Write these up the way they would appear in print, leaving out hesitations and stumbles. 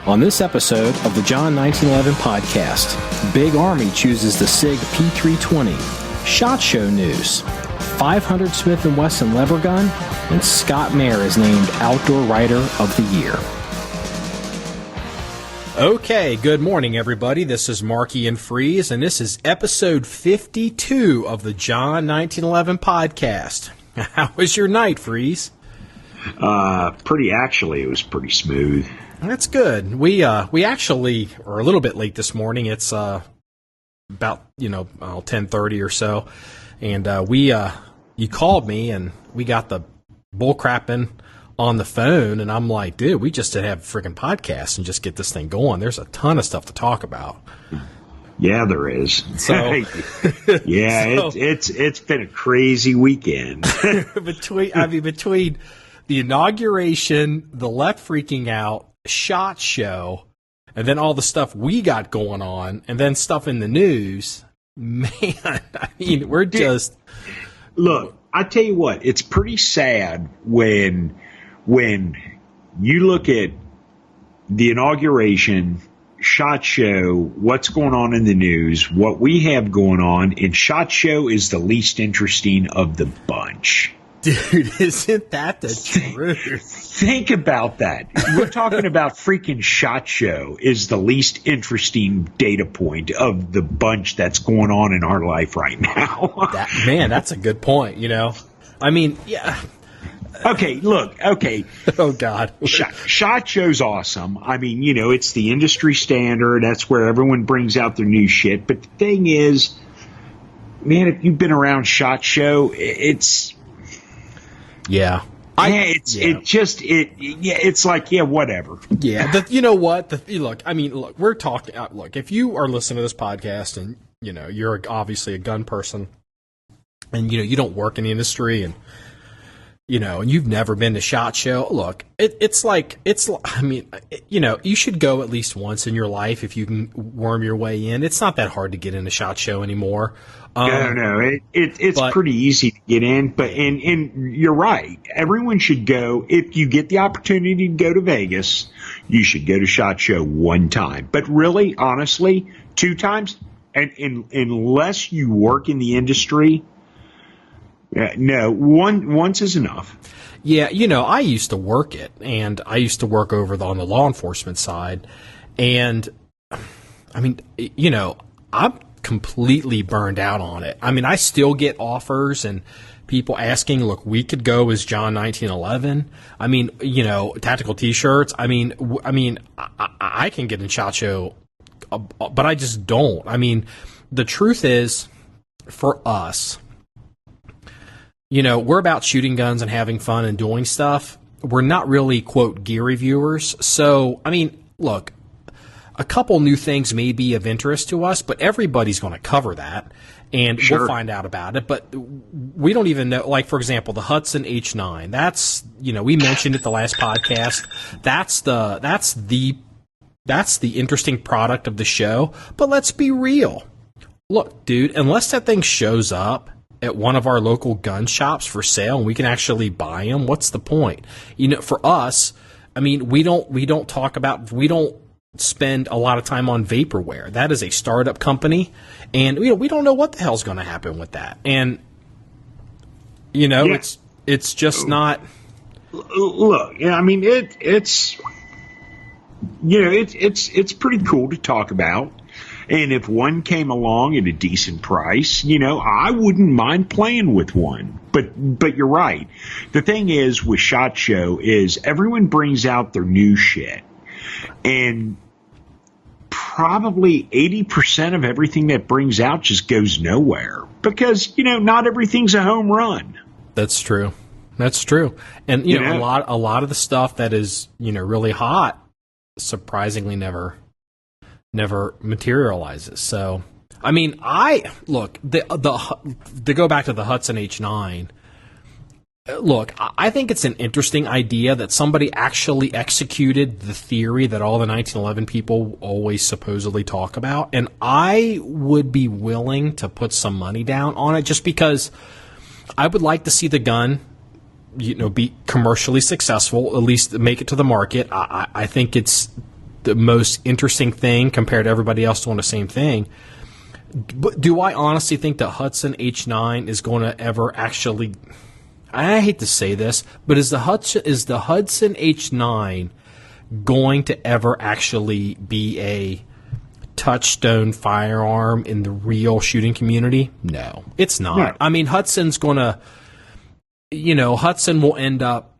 On this episode of the John1911 Podcast, Big Army chooses the SIG P320, SHOT Show news, 500 Smith & Wesson lever gun, and Scott Mayer is named Outdoor Writer of the Year. Okay, good morning, everybody. This is Marky and Freeze, and this is episode 52 of the John1911 Podcast. How was your night, Freeze? It was pretty smooth. That's good. We actually are a little bit late this morning. It's about 10:30 or so, and you called me and we got the bull crapping on the phone, and I'm like, dude, we just did have a freaking podcast and just get this thing going. There's a ton of stuff to talk about. Yeah, there is. So yeah, it's been a crazy weekend. between the inauguration, the left freaking out, SHOT Show, and then all the stuff we got going on, and then stuff in the news, man, I mean, we're just... Look, I tell you what, it's pretty sad when you look at the inauguration, SHOT Show, what's going on in the news, what we have going on, and SHOT Show is the least interesting of the bunch. Dude, isn't that the truth? Think about that. We're talking about freaking SHOT Show is the least interesting data point of the bunch that's going on in our life right now. That's a good point, I mean, yeah. Okay, look, okay. Oh, God. SHOT Show's awesome. I mean, it's the industry standard. That's where everyone brings out their new shit. But the thing is, man, if you've been around SHOT Show, it's... Yeah. It's like, yeah, whatever. Yeah. You know what? We're talking, if you are listening to this podcast and, you're obviously a gun person and, you don't work in the industry and, and you've never been to SHOT Show, look, you should go at least once in your life if you can worm your way in. It's not that hard to get into SHOT Show anymore. No, it's pretty easy to get in, but and you're right. Everyone should go. If you get the opportunity to go to Vegas, you should go to SHOT Show one time. But really, honestly, 2 times, and unless you work in the industry, once is enough. Yeah, I used to work it, and I used to work on the law enforcement side, and I mean, I'm completely burned out on it. I mean, I still get offers and people asking, look, we could go as John1911. I mean, tactical T-shirts. I mean, I can get in SHOT Show, but I just don't. I mean, the truth is, for us, we're about shooting guns and having fun and doing stuff. We're not really, quote, gear reviewers. So, I mean, look, a couple new things may be of interest to us, but everybody's going to cover that, and Sure. We'll find out about it. But we don't even know, like, for example, the Hudson H9. That's, we mentioned it the last podcast. That's the interesting product of the show. But let's be real. Look, dude, unless that thing shows up at one of our local gun shops for sale and we can actually buy them, what's the point? For us, I mean, we don't spend a lot of time on vaporware. That is a startup company, and we don't know what the hell's going to happen with that. And it's just not. Look, I mean, it's pretty cool to talk about. And if one came along at a decent price, I wouldn't mind playing with one. But you're right. The thing is with SHOT Show is everyone brings out their new shit. And probably 80% of everything that brings out just goes nowhere because, not everything's a home run. That's true. And, a lot of the stuff that is, really hot, surprisingly never materializes. So, I mean, to go back to the Hudson H9, look, I think it's an interesting idea that somebody actually executed the theory that all the 1911 people always supposedly talk about, and I would be willing to put some money down on it just because I would like to see the gun be commercially successful, at least make it to the market. I think it's the most interesting thing compared to everybody else doing the same thing. But do I honestly think that Hudson H9 is going to ever actually? I hate to say this, but is the Hudson H9 going to ever actually be a touchstone firearm in the real shooting community? No, it's not. No. I mean, Hudson's going to, Hudson will end up,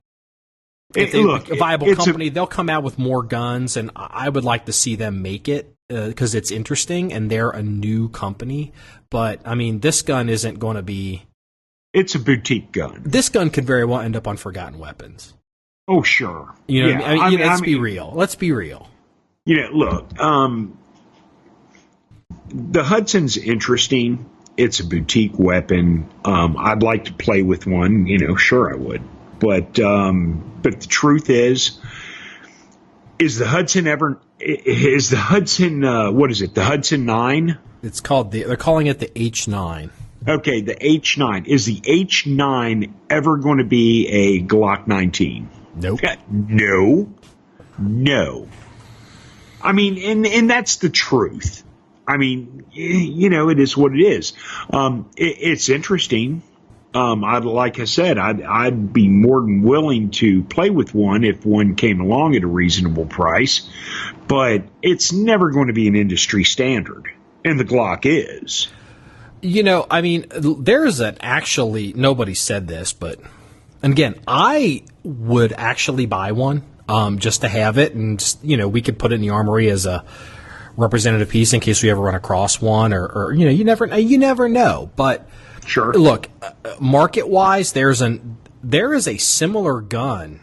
if they're a viable company, they'll come out with more guns, and I would like to see them make it because it's interesting, and they're a new company. But, I mean, this gun isn't going to be... It's a boutique gun. This gun could very well end up on Forgotten Weapons. Oh, sure. Let's be real. Let's be real. Look, the Hudson's interesting. It's a boutique weapon. I'd like to play with one. Sure I would. But the truth is the Hudson ever? Is the Hudson? What is it? The Hudson 9? It's called they're calling it the H9. Okay, the H9. Is the H9 ever going to be a Glock 19? Nope. No. I mean, and that's the truth. I mean, it is what it is. It's interesting. Like I said, I'd be more than willing to play with one if one came along at a reasonable price, but it's never going to be an industry standard, and the Glock is. I mean, there's nobody said this, but, and again, I would actually buy one just to have it, and just, we could put it in the armory as a representative piece in case we ever run across one, or you never know. But sure, look, market wise, there is a similar gun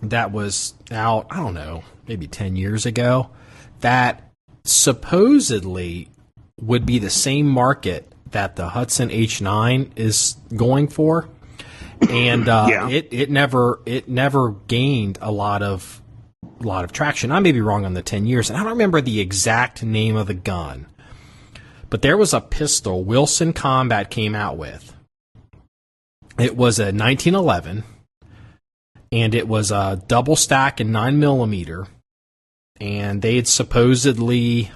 that was out, I don't know, maybe 10 years ago, that supposedly would be the same market that the Hudson H9 is going for, and it never gained a lot of traction. I may be wrong on the 10 years, and I don't remember the exact name of the gun, but there was a pistol Wilson Combat came out with. It was a 1911, and it was a double stack and 9mm, and they had supposedly,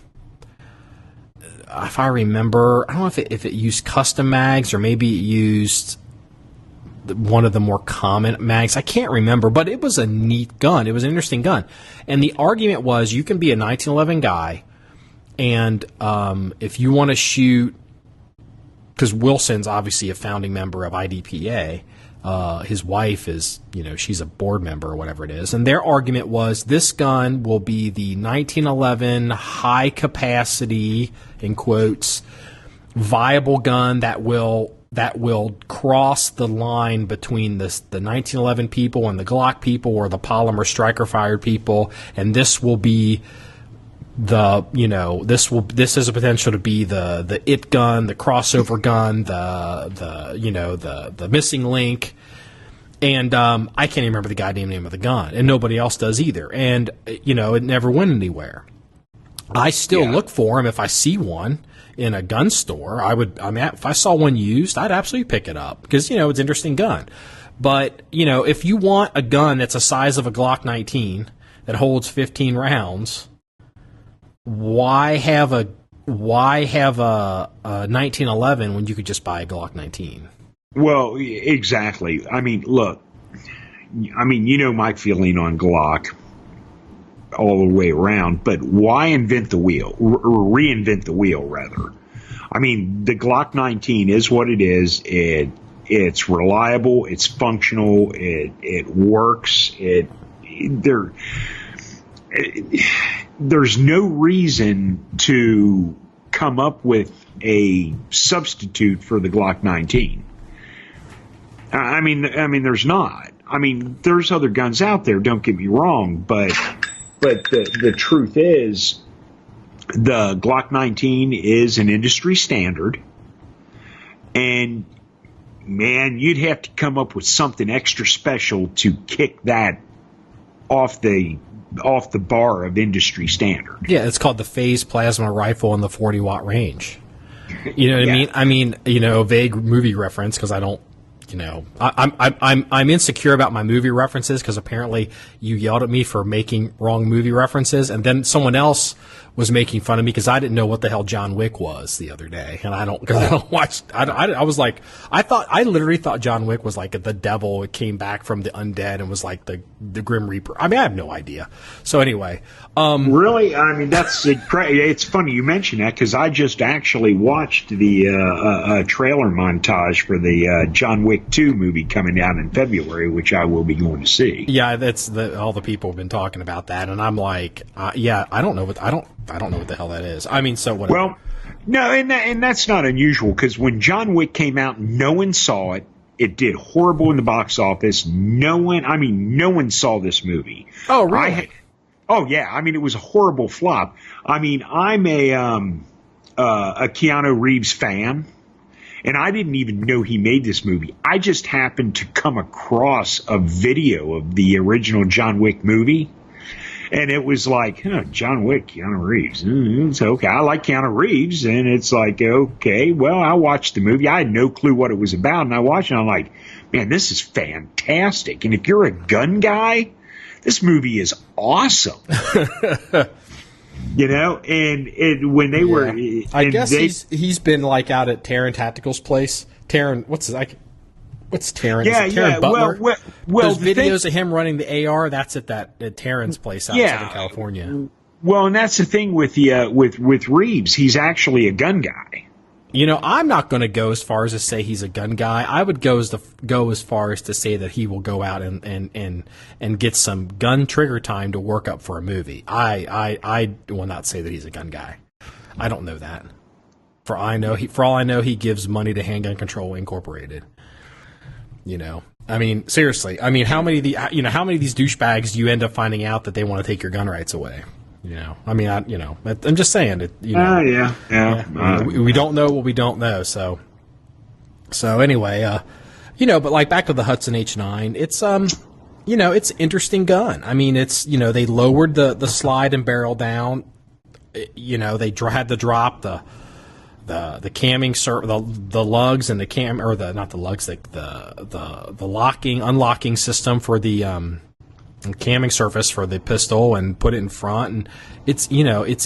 if I remember, I don't know if it used custom mags or maybe it used one of the more common mags. I can't remember, but it was a neat gun. It was an interesting gun. And the argument was you can be a 1911 guy, and if you want to shoot, because Wilson's obviously a founding member of IDPA, his wife is, she's a board member or whatever it is, and their argument was this gun will be the 1911 high capacity, in quotes, viable gun that will cross the line between the 1911 people and the Glock people, or the polymer striker fired people, and this will be this has a potential to be the it gun, the crossover gun, the missing link, and I can't even remember the goddamn name of the gun, and nobody else does either, and it never went anywhere. I still look for them if I see one in a gun store. If I saw one used, I'd absolutely pick it up because, it's an interesting gun. But, if you want a gun that's the size of a Glock 19 that holds 15 rounds, why have a 1911 when you could just buy a Glock 19? Well, exactly. I mean, look, my feeling on Glock all the way around, but why invent the wheel? Reinvent the wheel, rather. I mean, the Glock 19 is what it is. It's reliable. It's functional. It works. There's no reason to come up with a substitute for the Glock 19. I mean, there's not. I mean, there's other guns out there. Don't get me wrong, but the truth is, the Glock 19 is an industry standard, and man, you'd have to come up with something extra special to kick that off the bar of industry standard. Yeah, it's called the phase plasma rifle in the 40-watt range. You know what I mean? I mean, vague movie reference because I don't I'm insecure about my movie references because apparently you yelled at me for making wrong movie references, and then someone else was making fun of me because I didn't know what the hell John Wick was the other day, and I don't watch. I was like, I literally thought John Wick was like the devil. It came back from the undead and was like the Grim Reaper. I mean, I have no idea. So anyway, really, I mean, it's funny you mention that because I just actually watched the trailer montage for the John Wick 2 movie coming out in February, which I will be going to see. Yeah, that's all the people have been talking about that, and I'm like, yeah, I don't know what the hell that is. I mean, so whatever. Well, no, and that's not unusual because when John Wick came out, no one saw it. It did horrible in the box office. No one saw this movie. Oh, really? Oh, yeah. I mean, it was a horrible flop. I mean, I'm a Keanu Reeves fan, and I didn't even know he made this movie. I just happened to come across a video of the original John Wick movie. And it was like, John Wick, Keanu Reeves. It's okay. I like Keanu Reeves. And it's like, okay, well, I watched the movie. I had no clue what it was about. And I watched it, and I'm like, man, this is fantastic. And if you're a gun guy, this movie is awesome. And when they were... I guess he's been like out at Taron Tactical's place. Taron, what's Taron? Taron Butler? Well, those videos of him running the AR, that's at Taron's place out in Southern California. Well, and that's the thing with Reeves. He's actually a gun guy. I'm not going to go as far as to say he's a gun guy. I would go as far as to say that he will go out and get some gun trigger time to work up for a movie. I will not say that he's a gun guy. I don't know that. For all I know, he gives money to Handgun Control Incorporated. I mean, seriously. I mean, how many of these douchebags do you end up finding out that they want to take your gun rights away? I mean, I'm just saying it. We don't know what we don't know. So anyway, but like back to the Hudson H9, it's it's an interesting gun. I mean, it's they lowered the slide and barrel down. They had to drop the camming the lugs and the cam, or not the lugs, the locking unlocking system for the camming surface for the pistol, and put it in front, and it's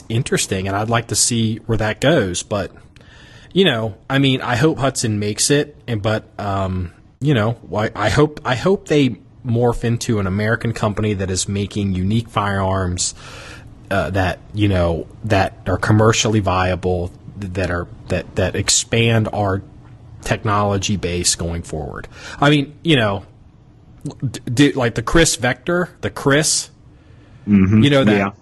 interesting, and I'd like to see where that goes. But I mean, I hope Hudson makes it, but I hope they morph into an American company that is making unique firearms that are commercially viable, that expand our technology base going forward. I mean, like the Chris Vector, the Chris, that.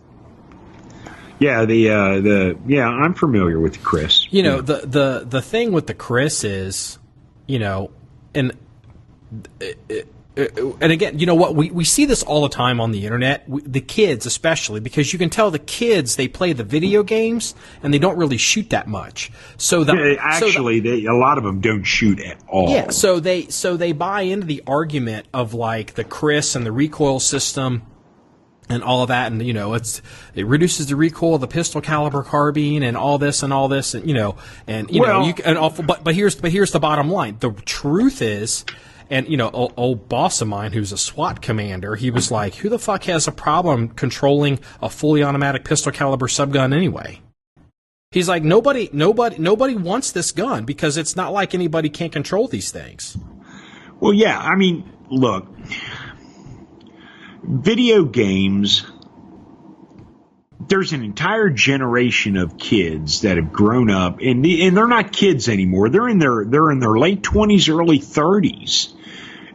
Yeah, I'm familiar with the Chris. The thing with the Chris is, and again, what we see this all the time on the internet, the kids especially, because you can tell the kids, they play the video games and they don't really shoot that much. So a lot of them don't shoot at all. Yeah, so they buy into the argument of like the Chris and the recoil system and all of that, and it reduces the recoil of the pistol caliber carbine and all this, and but here's the bottom line. The truth is. And, old boss of mine who's a SWAT commander, he was like, who the fuck has a problem controlling a fully automatic pistol caliber subgun anyway? He's like, nobody wants this gun because it's not like anybody can't control these things. Well, yeah, I mean, look, video games, there's an entire generation of kids that have grown up, and they're not kids anymore. They're in their late 20s, early 30s.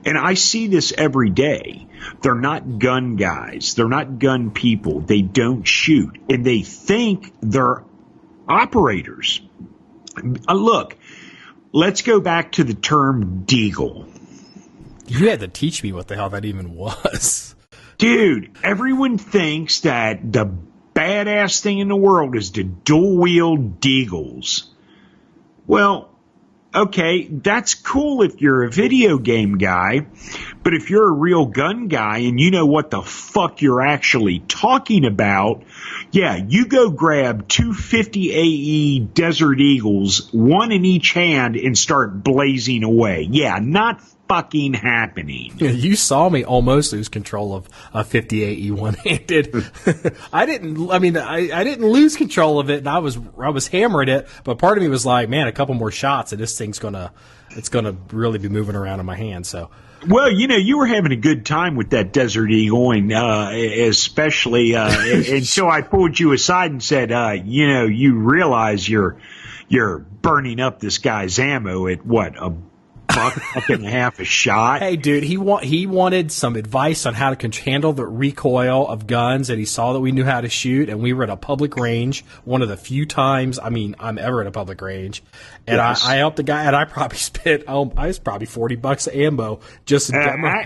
And I see this every day. They're not gun guys. They're not gun people. They don't shoot. And they think they're operators. Look, let's go back to the term deagle. You had to teach me what the hell that even was. Dude, everyone thinks that the badass thing in the world is the dual-wield deagles. Well, okay, that's cool if you're a video game guy, but if you're a real gun guy and you know what the fuck you're actually talking about, yeah, you go grab 250 AE Desert Eagles, one in each hand, and start blazing away. Yeah, not fucking happening? You saw me almost lose control of a 58E one-handed. I didn't lose control of it, and I was hammering it, but part of me was like, man, a couple more shots and this thing's gonna really be moving around in my hand. So, well, you were having a good time with that Desert Eagle, and especially until I pulled you aside and said, you realize you're burning up this guy's ammo at what, a buck and a half a shot? Hey, dude, he wanted some advice on how to handle the recoil of guns, and he saw that we knew how to shoot, and we were at a public range, one of the few times, I'm ever at a public range, and yes. I helped the guy, and I probably spent, I was probably $40 of ammo just to demo.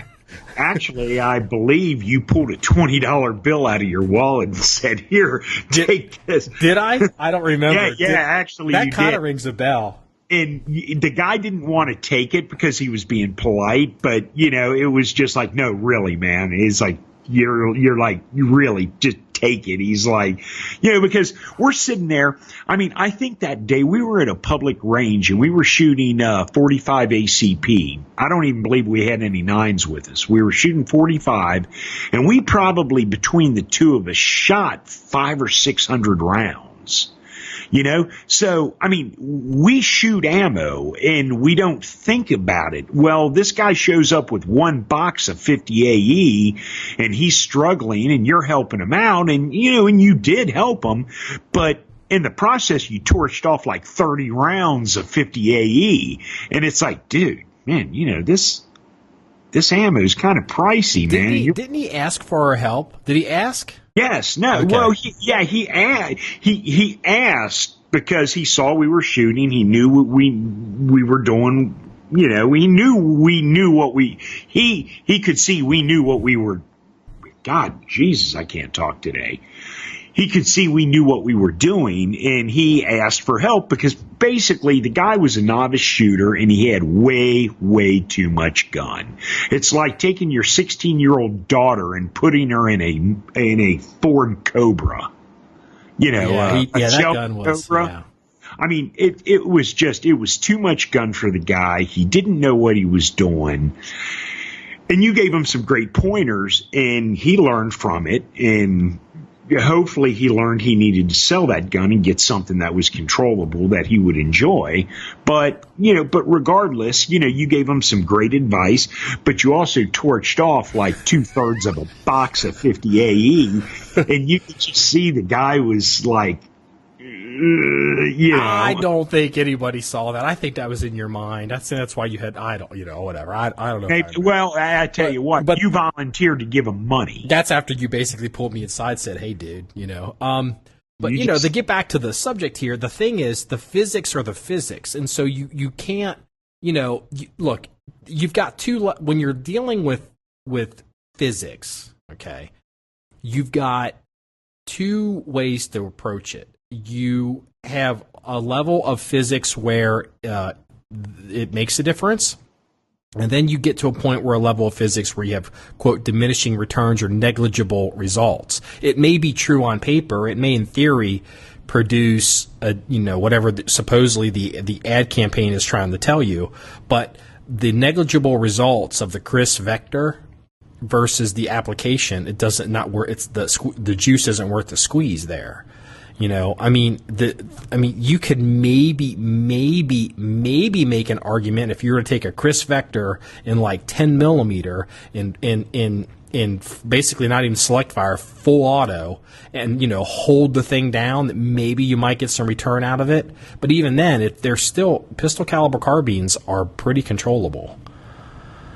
Actually, I believe you pulled a $20 bill out of your wallet and said, "Here, take this." Did I? I don't remember. Yeah, actually, that kind of rings a bell. And the guy didn't want to take it because he was being polite, but it was just like, no, really, man. He's like, you're like, you really just take it. He's like, because we're sitting there. I think that day we were at a public range and we were shooting 45 ACP. I don't even believe we had any 9s with us. We were shooting 45, and we probably, between the two of us, shot 500 or 600 rounds. So, we shoot ammo and we don't think about it. Well, this guy shows up with one box of 50 AE and he's struggling, and you're helping him out, and, and you did help him, but in the process, you torched off like 30 rounds of 50 AE. And it's like, dude, man, this ammo is kind of pricey, man. Didn't he ask for our help? Did he ask? Yes, no. Okay. Well, he asked because he saw we were shooting. He knew what we were doing. He knew what he could see. We knew what we were. God, Jesus, I can't talk today. He could see we knew what we were doing, and he asked for help because basically the guy was a novice shooter and he had way, way too much gun. It's like taking your 16-year-old daughter and putting her in a Ford Cobra. That gun was, Cobra. Yeah. It was too much gun for the guy. He didn't know what he was doing. And you gave him some great pointers, and he learned from it, and hopefully he learned he needed to sell that gun and get something that was controllable that he would enjoy. But regardless, you gave him some great advice, but you also torched off like 2/3 of a box of 50 AE, and you could just see the guy was like, I don't think anybody saw that. I think that was in your mind. That's why you had, whatever. I don't know. Hey, well, I tell you what, but you volunteered to give him money. That's after you basically pulled me aside and said, hey, dude, But, to get back to the subject here, the thing is, the physics are the physics. And so you can't, look, you've got two, when you're dealing with physics, okay, you've got two ways to approach it. You have a level of physics where it makes a difference, and then you get to a point where a level of physics where you have, quote, diminishing returns or negligible results. It may be true on paper. It may, in theory, produce whatever supposedly the ad campaign is trying to tell you, but the negligible results of the Chris vector versus the application, it doesn't not worth. It's the juice isn't worth the squeeze there. You could maybe make an argument if you were to take a Chris vector in like 10 millimeter in basically not even select fire, full auto, and hold the thing down, that maybe you might get some return out of it. But even then, they're still, pistol caliber carbines are pretty controllable.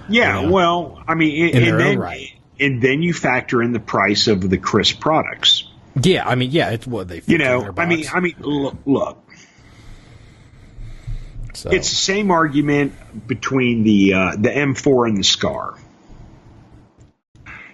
Yeah, well, in their own right. And then you factor in the price of the Chris products. Yeah, it's what they. Look. So. It's the same argument between the M4 and the Scar.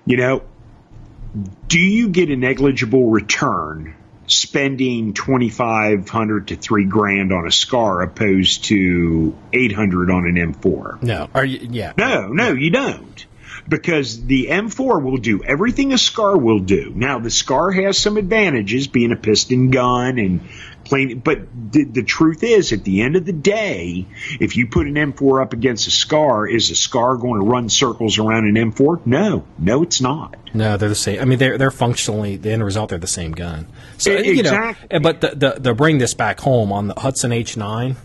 Do you get a negligible return spending $2,500 to $3,000 on a Scar opposed to $800 on an M4? No. Are you? Yeah. No, you don't. because the M4 will do everything a SCAR will do. Now, the SCAR has some advantages, being a piston gun and clean, but the truth is, at the end of the day, if you put an M4 up against a SCAR, is a SCAR going to run circles around an M4? No, it's not. No, they're the same. I mean, they're functionally, the end result, they're the same gun. So, exactly. But to bring this back home on the Hudson H9,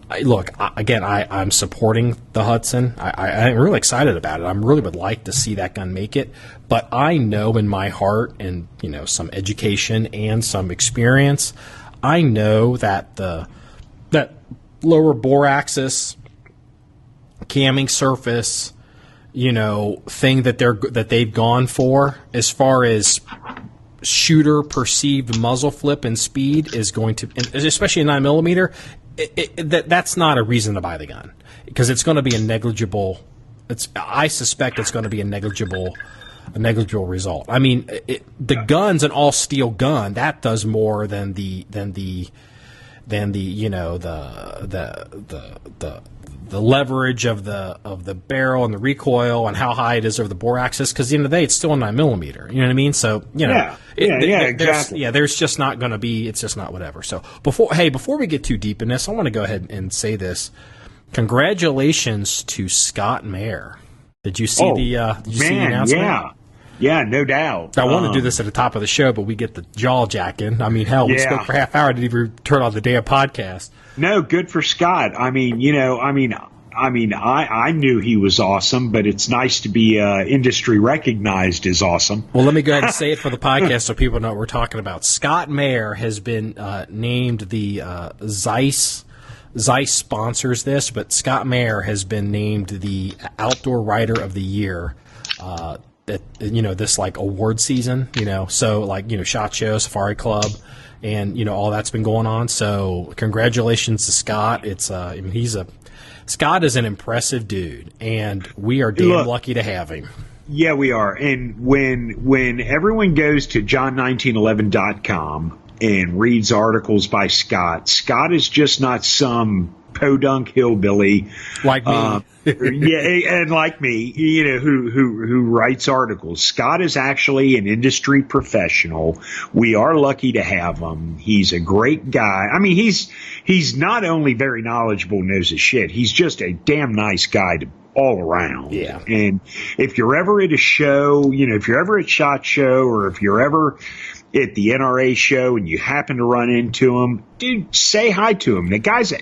I'm supporting the Hudson. I'm really excited about it. I really would like to see that gun make it. But I know in my heart, and some education and some experience, I know that that lower bore axis, camming surface, thing that they've gone for as far as shooter perceived muzzle flip and speed is going to, especially in 9mm. That's not a reason to buy the gun, because it's going to be a negligible. I suspect it's going to be a negligible result. I mean, the gun's an all steel gun that does more than the leverage of the barrel and the recoil and how high it is over the bore axis. Because at the end of the day, it's still a 9mm. You know what I mean? So exactly. There's just not going to be. It's just not whatever. So before we get too deep in this, I want to go ahead and say this. Congratulations to Scott Mayer. Did you see the announcement? Yeah, no doubt. I want to do this at the top of the show, but we get the jaw jacking. I mean, hell, we spoke for half hour. I didn't even turn on the damn podcast. No, good for Scott. I mean, I knew he was awesome, but it's nice to be industry recognized as awesome. Well, let me go ahead and say it for the podcast so people know what we're talking about. Scott Mayer has been named the Zeiss. Zeiss sponsors this, but Scott Mayer has been named the Outdoor Rider of the Year. This like award season, so SHOT Show, Safari Club, and all that's been going on. So congratulations to Scott. It's Scott is an impressive dude, and we are damn lucky to have him. Yeah, we are. And when everyone goes to John1911.com and reads articles by Scott is just not some podunk hillbilly like me. And like me, who writes articles. Scott is actually an industry professional. We are lucky to have him. He's a great guy. I mean, he's not only very knowledgeable, knows his shit. He's just a damn nice guy all around. Yeah. And if you're ever at a show, if you're ever at SHOT Show, or if you're ever at the NRA show and you happen to run into him, dude, say hi to him.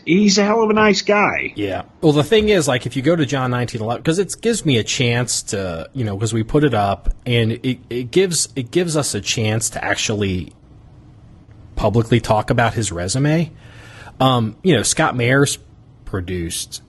He's a hell of a nice guy. Yeah. Well, the thing is, if you go to John1911, because it gives me a chance to, because we put it up, and it gives us a chance to actually publicly talk about his resume. Scott Mayer's produced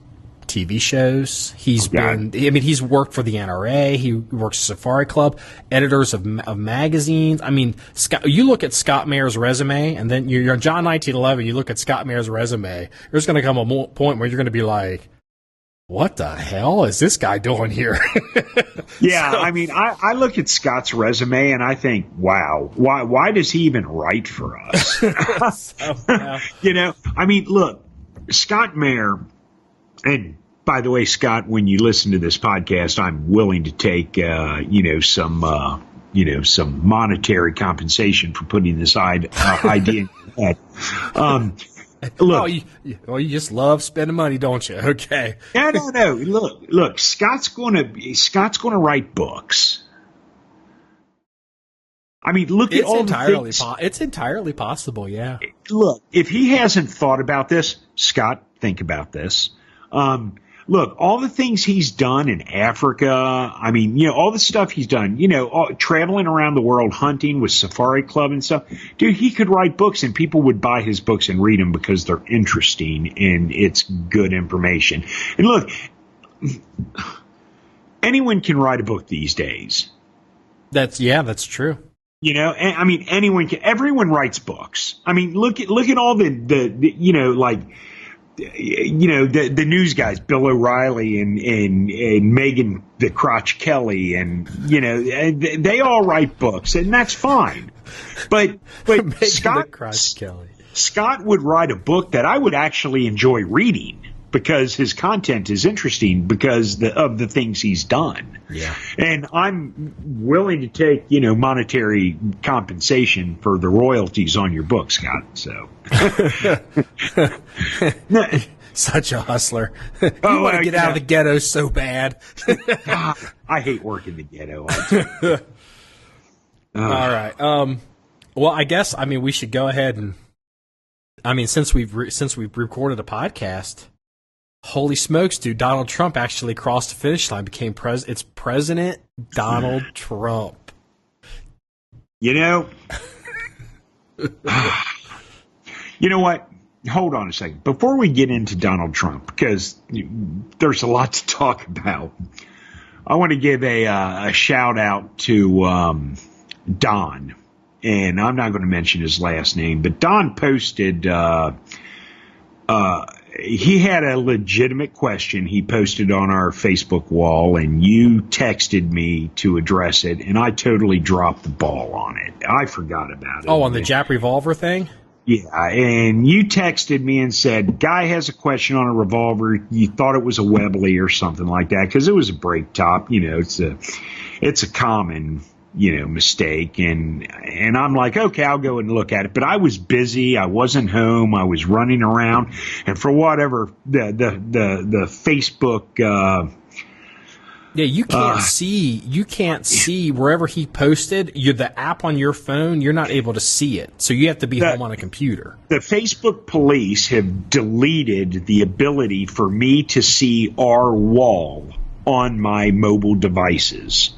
TV shows. He's worked for the NRA. He works at Safari Club, editors of magazines. I mean, you look at Scott Mayer's resume, and then you're on John1911, you look at Scott Mayer's resume, there's going to come a point where you're going to be like, what the hell is this guy doing here? Yeah, so, I look at Scott's resume and I think, wow, why does he even write for us? Look, Scott Mayer. And by the way, Scott, when you listen to this podcast, I'm willing to take, some monetary compensation for putting this idea in your head. Look, you just love spending money, don't you? Okay. No. Look. Scott's going to write books. I mean, look at all the things. It's entirely possible. Yeah. Look, if he hasn't thought about this, Scott, think about this. Look, all the things he's done in Africa, all the stuff he's done, traveling around the world, hunting with Safari Club and stuff. Dude, he could write books and people would buy his books and read them because they're interesting and it's good information. And look, anyone can write a book these days. That's true. Everyone writes books. I mean, look at all the news guys, Bill O'Reilly and Megan the Crotch Kelly, and they all write books, and that's fine. But Scott would write a book that I would actually enjoy reading because his content is interesting because of the things he's done. Yeah. And I'm willing to take, monetary compensation for the royalties on your book, Scott. So. Such a hustler. You want to get out of the ghetto so bad. I hate working the ghetto. All right. Well, I guess, we should go ahead and, since we've recorded a podcast, holy smokes, dude, Donald Trump actually crossed the finish line, became it's President Donald Trump. You know what? Hold on a second. Before we get into Donald Trump, because there's a lot to talk about, I want to give a shout out to Don. And I'm not going to mention his last name, but Don posted, he had a legitimate question he posted on our Facebook wall, and you texted me to address it, and I totally dropped the ball on it. I forgot about it. Oh, on the Jap Revolver thing? Yeah, and you texted me and said, guy has a question on a revolver. You thought it was a Webley or something like that, because it was a break top. It's a common mistake. And I'm like, okay, I'll go and look at it. But I was busy. I wasn't home. I was running around. And for whatever, the Facebook, you can't see wherever he posted. The app on your phone, you're not able to see it. So you have to be home on a computer. The Facebook police have deleted the ability for me to see our wall on my mobile devices.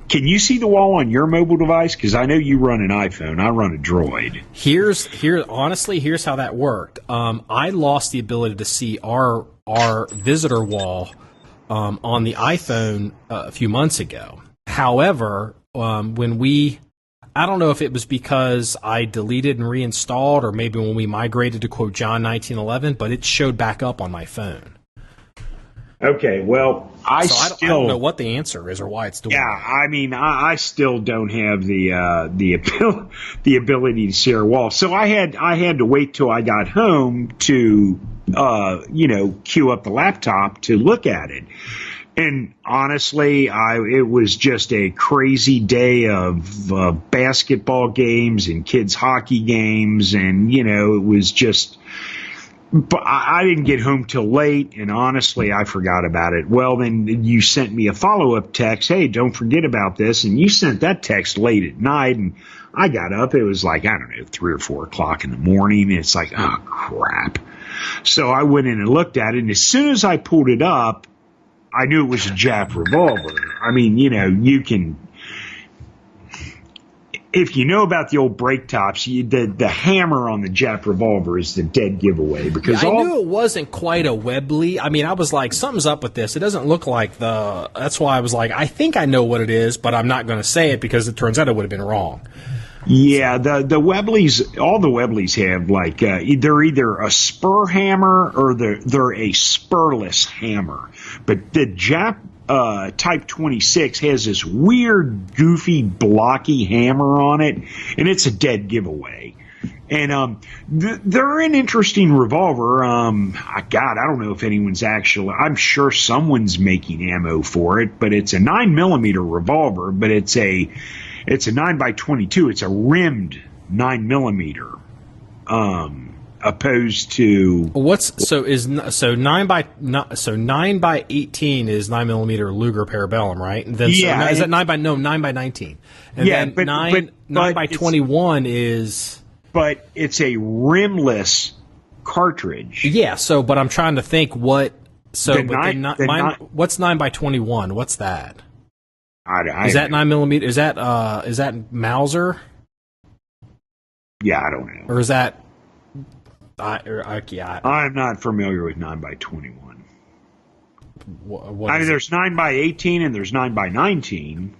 Can you see the wall on your mobile device? Because I know you run an iPhone. I run a Droid. Honestly, here's how that worked. I lost the ability to see our visitor wall on the iPhone a few months ago. However, I don't know if it was because I deleted and reinstalled, or maybe when we migrated to quote John1911, but it showed back up on my phone. Okay, well, I don't know what the answer is or why it's doing that. I still don't have the ability to see our wall. So I had to wait till I got home to queue up the laptop to look at it. And honestly, it was just a crazy day of basketball games and kids hockey games, and it was just. But I didn't get home till late, and honestly, I forgot about it. Well, then you sent me a follow-up text, hey, don't forget about this, and you sent that text late at night, and I got up. It was like, 3 or 4 o'clock in the morning, and it's like, oh, crap. So I went in and looked at it, and as soon as I pulled it up, I knew it was a Jap Revolver. You can... If you know about the old break tops, the hammer on the Jap Revolver is the dead giveaway. Because I knew it wasn't quite a Webley. I was like, something's up with this. It doesn't look like that's why I was like, I think I know what it is, but I'm not going to say it because it turns out it would have been wrong. Yeah, the Webleys, all the Webleys have they're either a spur hammer or they're a spurless hammer. But the Jap Type 26 has this weird, goofy, blocky hammer on it, and it's a dead giveaway. And they're an interesting revolver. I don't know if anyone's actually. I'm sure someone's making ammo for it, but it's a 9mm revolver. But it's a 9x22. It's a rimmed 9mm. Opposed to 9 by 18 is 9mm Luger Parabellum, right? And then is that 9 by 19? And then 9 by 21 is. But it's a rimless cartridge. Yeah. But I'm trying to think what. What's 9 by 21? What's that? Is that 9mm? Is that Mauser? Yeah, I don't know. Or is that? I'm not familiar with 9x21. There's 9x18 and there's 9x19.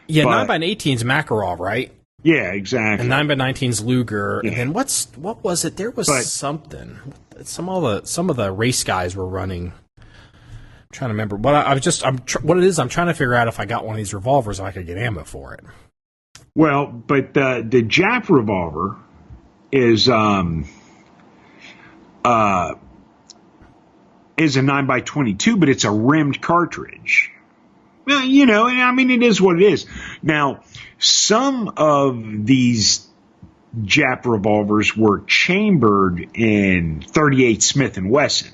Yeah, 9x18 is Makarov, right? Yeah, exactly. And 9x19 is Luger. Yeah. And then what was it? There was something. Some of the race guys were running. I'm trying to remember. But what it is, I'm trying to figure out if I got one of these revolvers so I could get ammo for it. Well, but the Jap Revolver is and is a 9x22, but it's a rimmed cartridge. Well, you know, I mean, it is what it is. Now, some of these Jap revolvers were chambered in 38 Smith & Wesson.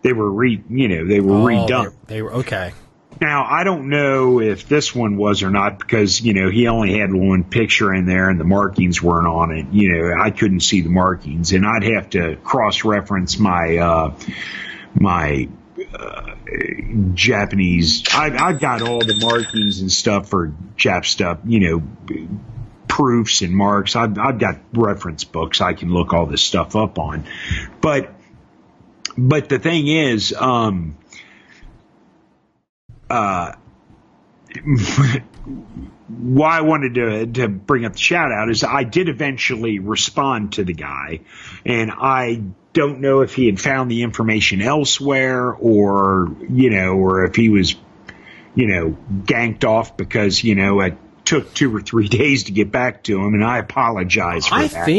They were redone. They were okay. Now, I don't know if this one was or not because, you know, he only had one picture in there and the markings weren't on it. You know, I couldn't see the markings, and I'd have to cross-reference my Japanese. I've got all the markings and stuff for Jap stuff, you know, proofs and marks. I've got reference books I can look all this stuff up on. But the thing is, why I wanted to bring up the shout out is I did eventually respond to the guy, and I don't know if he had found the information elsewhere or if he was, ganked off because, it took 2 or 3 days to get back to him, and I apologize for that. I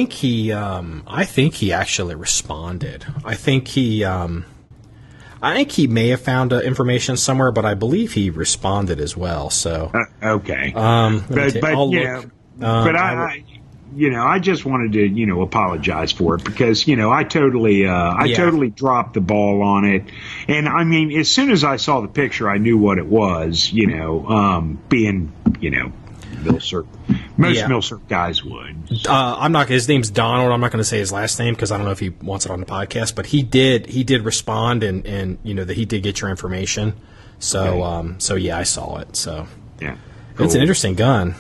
think he actually responded. I think he may have found information somewhere, but I believe he responded as well. So okay, I just wanted to apologize for it because I totally dropped the ball on it, and I mean as soon as I saw the picture, I knew what it was. Being Milsurp. Most Milsurp guys would. I'm not. His name's Donald. I'm not going to say his last name because I don't know if he wants it on the podcast. But he did respond, and that he did get your information. So okay. I saw it. So yeah, cool. It's an interesting gun.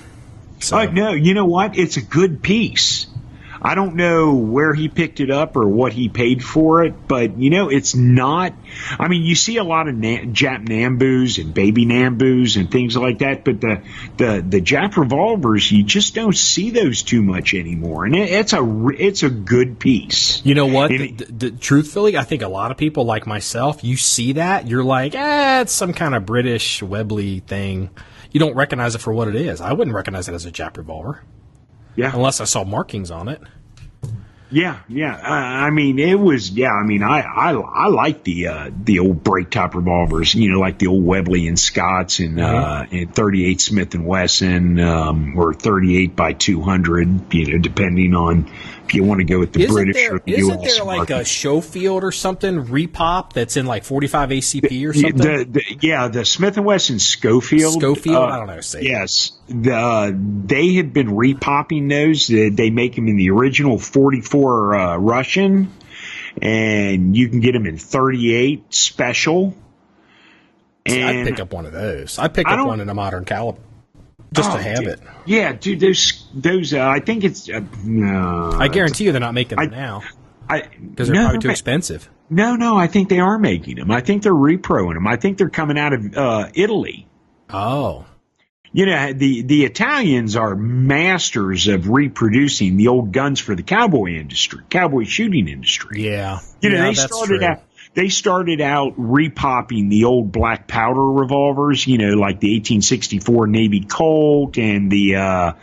So. No, you know what? It's a good piece. I don't know where he picked it up or what he paid for it, but it's not. I mean, you see a lot of Jap Nambus and baby Nambus and things like that, but the Jap revolvers, you just don't see those too much anymore, and it's a good piece. You know what? Truthfully, I think a lot of people like myself, you see that, you're like, it's some kind of British Webley thing. You don't recognize it for what it is. I wouldn't recognize it as a Jap revolver. Yeah. Unless I saw markings on it. Yeah. I mean, it was. Yeah. I mean, I like the old break top revolvers. Like the old Webley and Scotts and 38 Smith and Wesson or 38 by 200. Depending on if you want to go with the British or the US. Isn't there like a Schofield or something repop that's in like 45 ACP or something? The Smith and Wesson Schofield. I don't know. Yes. They had been repopping those. They make them in the original 44 Russian, and you can get them in 38 special. See, I'd pick up one of those. I'd pick up one in a modern caliber just to have it. Yeah, dude, those I think it's. I guarantee you they're not making them now because they're probably too expensive. No, I think they are making them. I think they're reproing them. I think they're coming out of Italy. Oh. The Italians are masters of reproducing the old guns for the cowboy shooting industry. Yeah. They started out repopping the old black powder revolvers, like the 1864 Navy Colt and the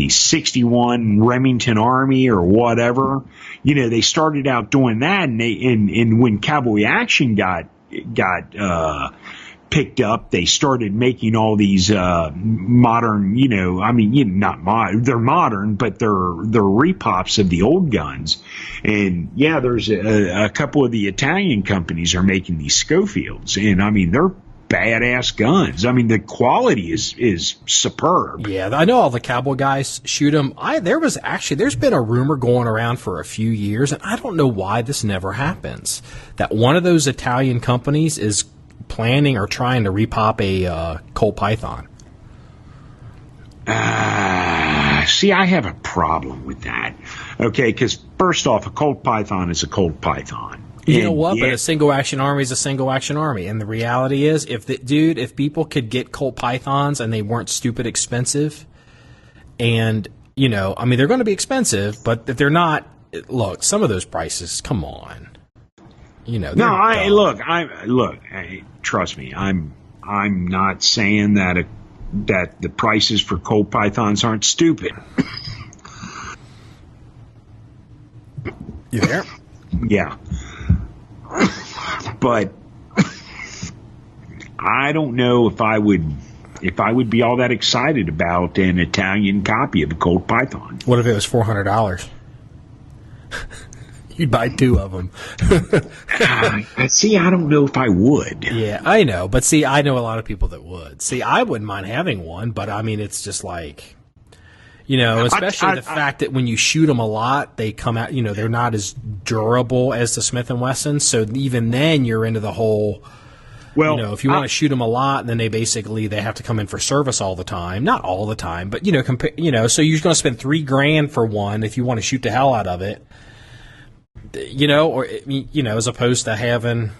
61 Remington Army or whatever. They started out doing that, and when cowboy action got picked up, they started making all these modern, not modern, they're modern, but they're repops of the old guns. And there's a couple of the Italian companies are making these Schofields, and I mean they're badass guns. I mean the quality is superb. Yeah, I know all the cowboy guys shoot them. There's been a rumor going around for a few years, and I don't know why this never happens, that one of those Italian companies is planning or trying to repop a Colt Python. See, I have a problem with that. Okay, because first off, a Colt Python is a Colt Python. You know what? But a single action army is a single action army, and the reality is, if people could get Colt Pythons and they weren't stupid expensive, and they're going to be expensive, but if they're not, look, some of those prices, come on. Trust me, I'm not saying that the prices for Colt Pythons aren't stupid. You there? Yeah. But I don't know if I would be all that excited about an Italian copy of a Colt Python. What if it was $400? You'd buy two of them. See, I don't know if I would. Yeah, I know. But see, I know a lot of people that would. See, I wouldn't mind having one, but I mean, it's just like, especially the fact that when you shoot them a lot, they come out, they're not as durable as the Smith & Wesson. So even then you're into the whole, if you want to shoot them a lot, then they have to come in for service all the time. Not all the time, but, so you're going to spend $3,000 for one if you want to shoot the hell out of it. As opposed to having,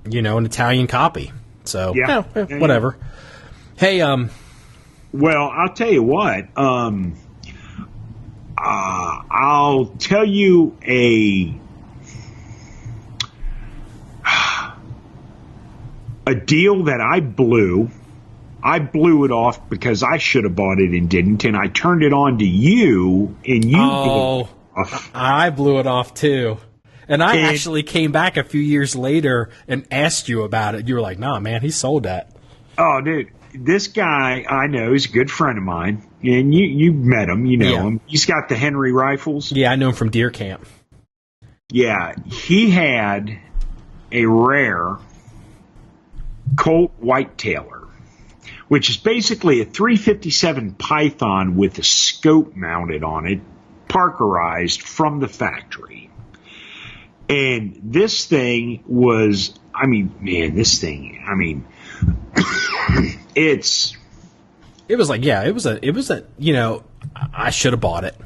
an Italian copy. So, whatever. Hey, well, I'll tell you what, I'll tell you a deal that I blew. I blew it off because I should have bought it and didn't, and I turned it on to you, and you blew it off. I blew it off too. And I actually came back a few years later and asked you about it. You were like, nah, man, he sold that. Oh, dude, this guy I know, he's a good friend of mine. And you met him, him. He's got the Henry rifles. Yeah, I know him from deer camp. Yeah, he had a rare Colt Whitetailer, which is basically a 357 Python with a scope mounted on it, Parkerized from the factory. And this thing was, I should have bought it.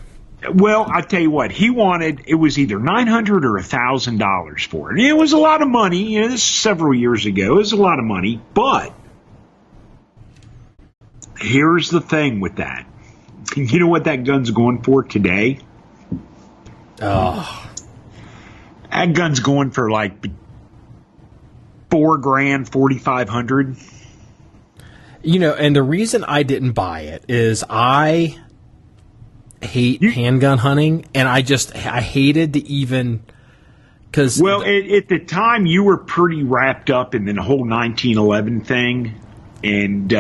Well, I tell you what, it was either $900 or $1,000 for it. And it was a lot of money. This is several years ago. It was a lot of money. But here's the thing with that. You know what that gun's going for today? Oh. That gun's going for like $4,000, $4,500. And the reason I didn't buy it is I hate handgun hunting, and I hated to even because. Well, at the time, you were pretty wrapped up in the whole 1911 thing, and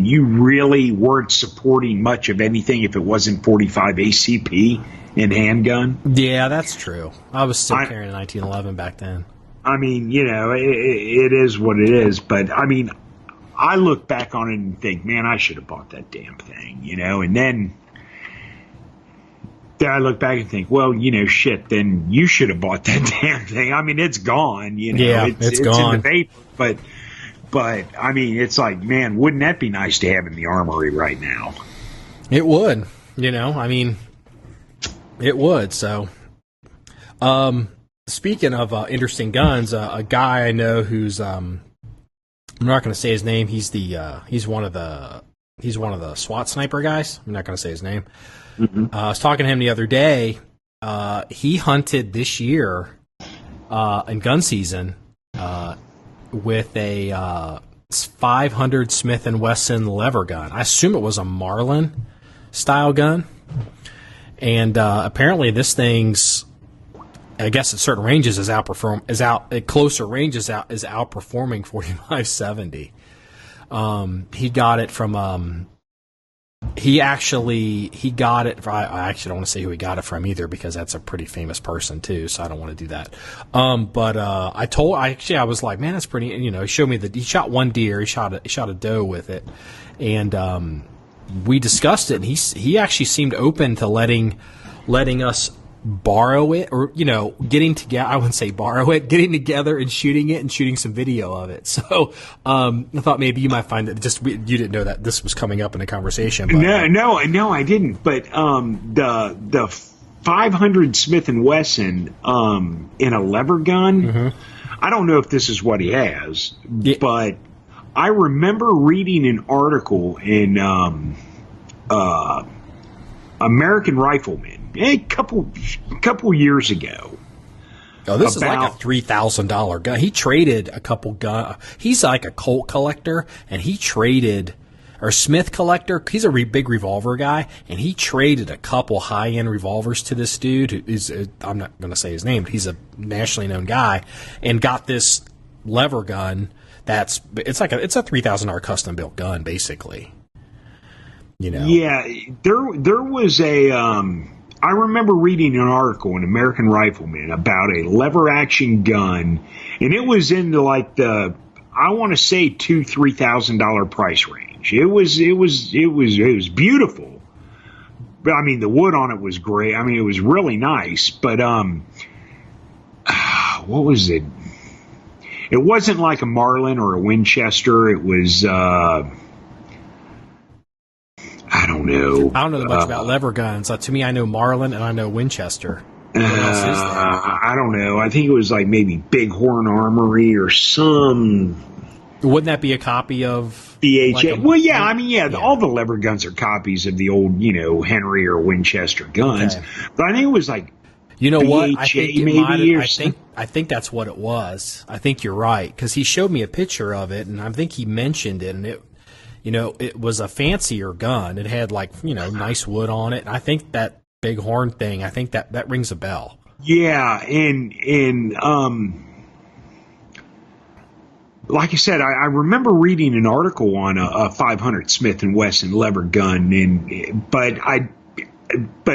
you really weren't supporting much of anything if it wasn't 45 ACP in handgun. Yeah, that's true. I was still carrying a 1911 back then. I mean, it is what it is, but I mean, I look back on it and think, man, I should have bought that damn thing, and then I look back and think, well, shit, then you should have bought that damn thing. I mean, it's gone, Yeah, it's gone. In the vapor, but I mean, it's like, man, wouldn't that be nice to have in the armory right now? It would, I mean, it would. So, speaking of interesting guns, a guy I know who's I'm not going to say his name. He's one of the SWAT sniper guys. I'm not going to say his name. Mm-hmm. I was talking to him the other day. He hunted this year in gun season with a 500 Smith & Wesson lever gun. I assume it was a Marlin style gun. And apparently this thing's, I guess at certain ranges at closer ranges is outperforming 4570. He got it from he got it. I actually don't want to say who he got it from either, because that's a pretty famous person too. So I don't want to do that. But I was like, man, that's pretty. He showed me he shot one deer. He shot a doe with it, and we discussed it. And he actually seemed open to letting us borrow it, or getting together. I wouldn't say borrow it, getting together and shooting it and shooting some video of it. So I thought maybe you might find that you didn't know that this was coming up in the conversation. But, no, I didn't. But the 500 Smith & Wesson in a lever gun, mm-hmm. I don't know if this is what he has, but I remember reading an article in American Rifleman a couple years ago. Oh, this is like a $3,000 gun. He traded a couple guns. He's like a Colt collector, and he traded. or Smith collector. He's a big revolver guy, and he traded a couple high-end revolvers to this dude who is, I'm not going to say his name, but he's a nationally known guy, and got this lever gun it's a $3,000 custom built gun, basically. You know. Yeah, there was a I remember reading an article in American Rifleman about a lever action gun, and it was into like the, I want to say $2,000-$3,000 price range. It was beautiful. But I mean, the wood on it was great. I mean, it was really nice. But what was it? It wasn't like a Marlin or a Winchester. It was I don't know. I don't know much about lever guns. To me, I know Marlin and I know Winchester. What else is there? I don't know. I think it was like maybe Bighorn Armory or some. Wouldn't that be a copy of BHA? Like well, yeah. I mean, yeah, all the lever guns are copies of the old, Henry or Winchester guns. Okay. But I think it was like, you know BHA what? I think I think that's what it was. I think you're right, because he showed me a picture of it, and I think he mentioned it, and it was a fancier gun. It had nice wood on it. And I think that Bighorn thing, I think that rings a bell. Yeah, and like I said, I remember reading an article on a 500 Smith & Wesson lever gun, but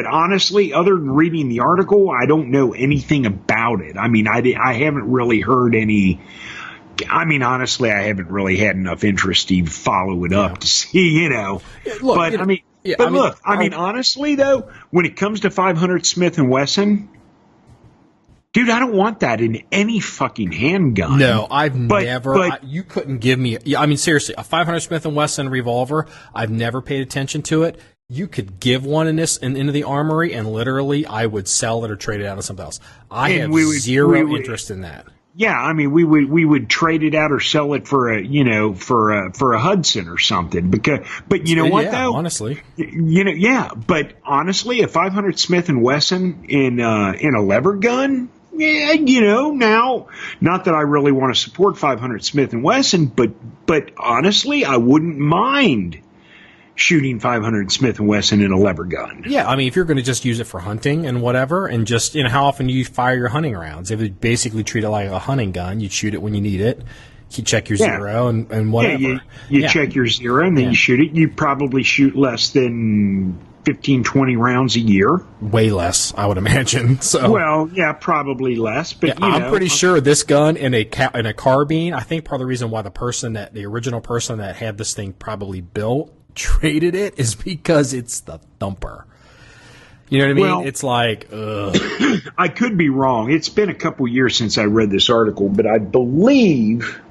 honestly, other than reading the article, I don't know anything about it. I mean, I haven't really heard any. I mean, honestly, I haven't really had enough interest to follow it up to see, Look, but honestly, though, when it comes to 500 Smith & Wesson, dude, I don't want that in any fucking handgun. No, you couldn't give me. I mean, seriously, a 500 Smith & Wesson revolver. I've never paid attention to it. You could give one into the armory, and literally, I would sell it or trade it out to something else. I have zero interest in that. Yeah, I mean, we would trade it out or sell it for a Hudson or something. But you know what though? Honestly, but honestly, a 500 Smith & Wesson in a lever gun. Yeah, now, not that I really want to support 500 Smith & Wesson, but honestly, I wouldn't mind shooting 500 Smith & Wesson in a lever gun. Yeah, I mean, if you're going to just use it for hunting and whatever, and just, how often do you fire your hunting rounds? If you basically treat it like a hunting gun, you'd shoot it when you need it. You check your zero and whatever. Yeah, you check your zero and then you shoot it. You probably shoot less than 15, 20 rounds a year. Way less, I would imagine. So, well, yeah, probably less. But I'm pretty sure this gun in a carbine, I think part of the reason why the original person that had this thing probably built traded it is because it's the thumper. You know what I mean? Well, it's like, ugh. I could be wrong. It's been a couple years since I read this article, but I believe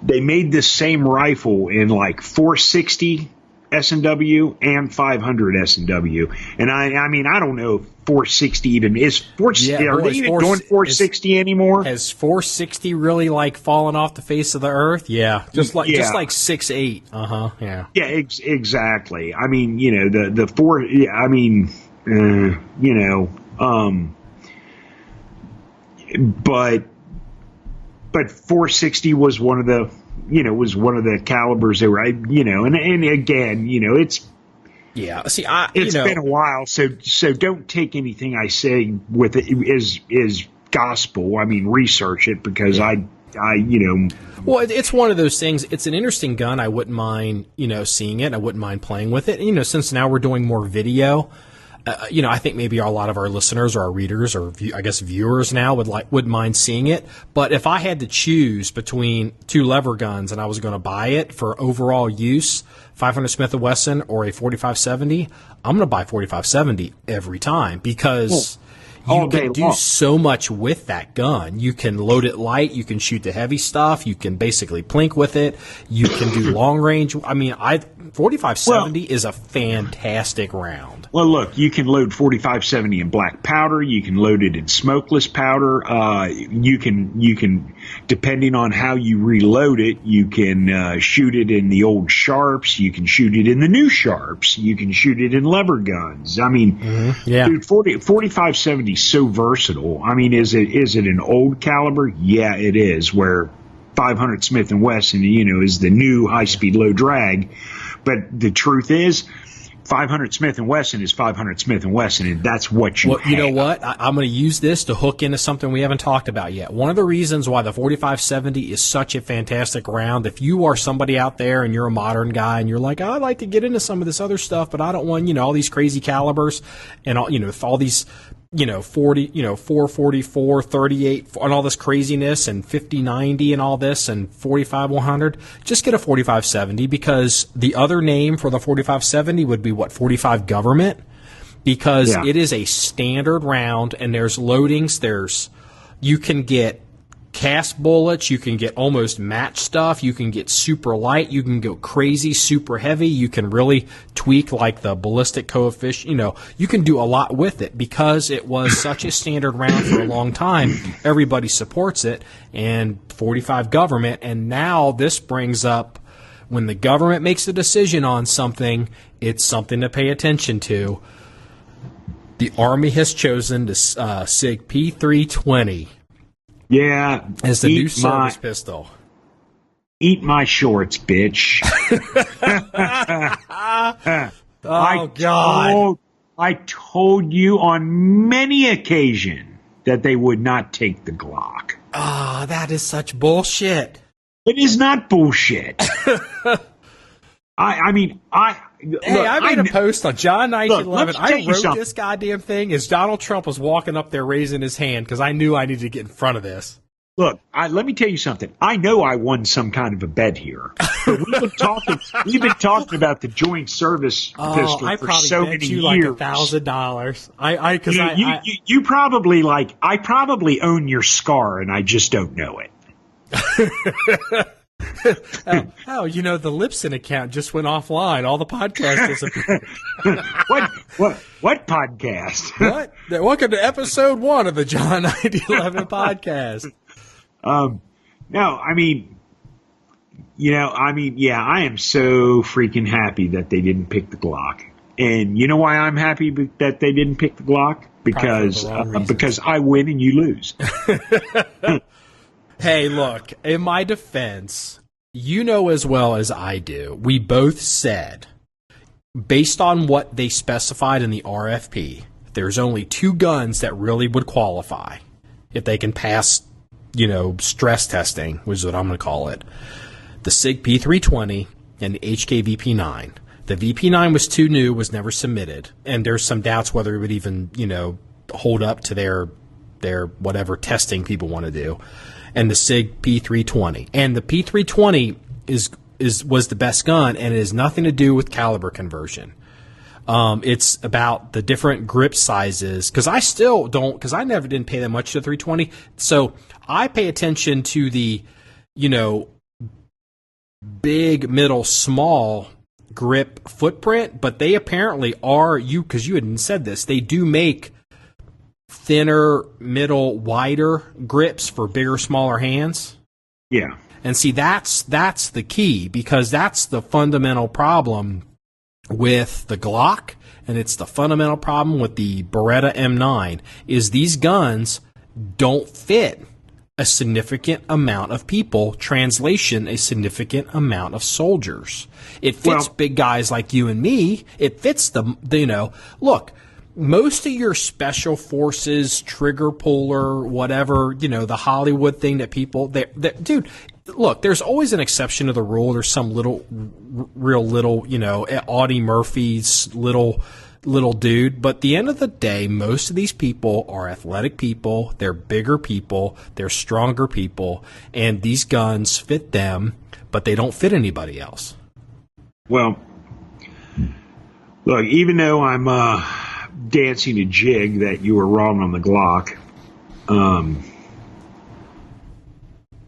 they made this same rifle in like 460 S&W and 500 S&W. And I mean, I don't know if 460 even is. Are they even doing 460 anymore? Has 460 really fallen off the face of the earth? Yeah, just like 6.8. Yeah. Yeah, exactly. I mean, the four. Yeah, I mean, but 460 was one of the. Was one of the calibers they were, and again, it's. Yeah. See, it's been a while, so don't take anything I say with it is gospel. I mean, research it because I. Well, it's one of those things. It's an interesting gun. I wouldn't mind, seeing it. I wouldn't mind playing with it. Since now we're doing more video. I think maybe a lot of our listeners or our readers or I guess viewers now would mind seeing it. But if I had to choose between two lever guns and I was going to buy it for overall use, 500 Smith & Wesson or a 4570, I'm going to buy 4570 every time because you can do so much with that gun. You can load it light. You can shoot the heavy stuff. You can basically plink with it. You can do long range. I mean, 4570 is a fantastic round. Well, look, you can load 4570 in black powder. You can load it in smokeless powder. You can, depending on how you reload it, you can shoot it in the old Sharps. You can shoot it in the new Sharps. You can shoot it in lever guns. I mean, dude, 4570 is so versatile. I mean, is it an old caliber? Yeah, it is. Where 500 Smith & Wesson, is the new high-speed low drag. But the truth is, 500 Smith & Wesson is 500 Smith & Wesson, and that's what you have. You know what? I'm going to use this to hook into something we haven't talked about yet. One of the reasons why the 4570 is such a fantastic round, if you are somebody out there and you're a modern guy and you're like, I'd like to get into some of this other stuff, but I don't want, all these crazy calibers and all these 40, 444, 38, and all this craziness, and 5090 and all this, and 45-100, just get a 4570, because the other name for the 4570 would be 45 government, because it is a standard round, and there's loadings, you can get cast bullets, you can get almost match stuff, you can get super light, you can go crazy, super heavy, you can really tweak like the ballistic coefficient, you can do a lot with it because it was such a standard round for a long time. Everybody supports it, and 45 government, and now this brings up, when the government makes a decision on something, it's something to pay attention to. The Army has chosen the SIG P320. Yeah. As the new service pistol. Eat my shorts, bitch. God. I told you on many occasions that they would not take the Glock. That is such bullshit. It is not bullshit. I made a post on John1911. I wrote something. This goddamn thing as Donald Trump was walking up there raising his hand because I knew I needed to get in front of this. Look, let me tell you something. I know I won some kind of a bet here. But we've been talking about the joint service pistol for so many years. I probably bet you like $1,000. You probably I probably own your scar and I just don't know it. The Lipson account just went offline. All the podcasts disappeared. What podcast? What? Welcome to episode 1 of the John1911 Podcast. No, I am so freaking happy that they didn't pick the Glock. And you know why I'm happy that they didn't pick the Glock? Because I win and you lose. Hey, look, in my defense, you know as well as I do, we both said, based on what they specified in the RFP, there's only 2 guns that really would qualify if they can pass, stress testing, which is what I'm going to call it. The SIG P320 and the HK VP9. The VP9 was too new, was never submitted, and there's some doubts whether it would even, hold up to their whatever testing people want to do. And the SIG P320. And the P320 was the best gun, and it has nothing to do with caliber conversion. It's about the different grip sizes, because I still don't, because I never didn't pay that much to the 320. So I pay attention to the, big, middle, small grip footprint, but they apparently are, because you hadn't said this, they do make thinner, middle, wider grips for bigger, smaller hands. Yeah. And see, that's the key, because that's the fundamental problem with the Glock, and it's the fundamental problem with the Beretta M9, is these guns don't fit a significant amount of people, translation, a significant amount of soldiers. It fits big guys like you and me. It fits look, most of your special forces, trigger puller, whatever, the Hollywood thing that people, dude, look, there's always an exception to the rule. There's some real little, Audie Murphy's little dude. But at the end of the day, most of these people are athletic people. They're bigger people. They're stronger people. And these guns fit them, but they don't fit anybody else. Well, look, even though I'm dancing a jig that you were wrong on the Glock,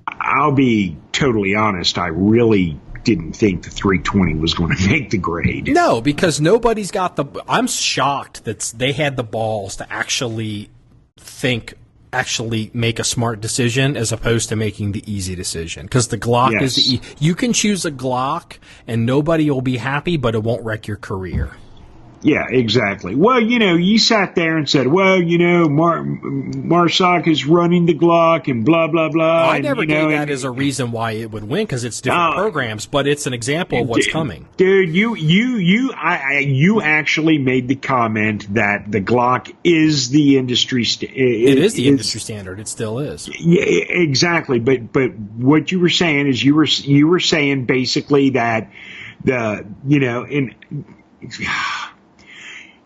I'll be totally honest, I really didn't think the 320 was going to make the grade. No, because nobody's got I'm shocked that they had the balls to actually make a smart decision as opposed to making the easy decision. Because the Glock is you can choose a Glock and nobody will be happy, but it won't wreck your career. Yeah, exactly. Well, you sat there and said, well, Marsoc is running the Glock and blah, blah, blah. I never gave that as a reason why it would win, because it's different programs, but it's an example of what's coming. Dude, you actually made the comment that the Glock is the industry it is the industry standard. It still is. Yeah, exactly. But what you were saying is you were saying basically that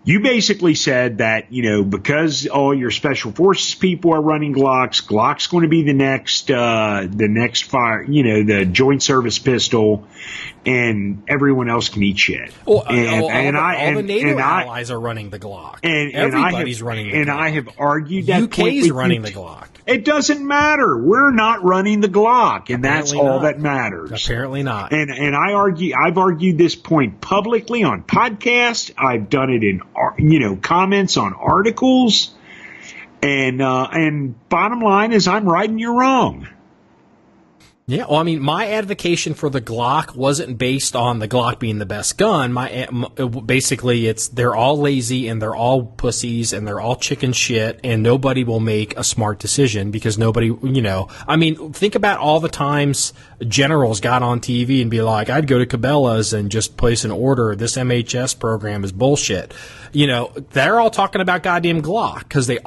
you basically said that, because all your special forces people are running Glock's going to be the next fire, the joint service pistol, and everyone else can eat shit. Well, all the NATO allies are running the Glock. Everybody's running the Glock. And I have argued that UK's running the Glock. It doesn't matter. We're not running the Glock, and that's all that matters. Apparently not. And I've argued this point publicly on podcasts. I've done it in comments on articles. And bottom line is, I'm right and you're wrong. Yeah, well, I mean, my advocacy for the Glock wasn't based on the Glock being the best gun. Basically, they're all lazy and they're all pussies and they're all chicken shit, and nobody will make a smart decision because nobody, I mean, think about all the times generals got on TV and be like, I'd go to Cabela's and just place an order. This MHS program is bullshit. They're all talking about goddamn Glock because the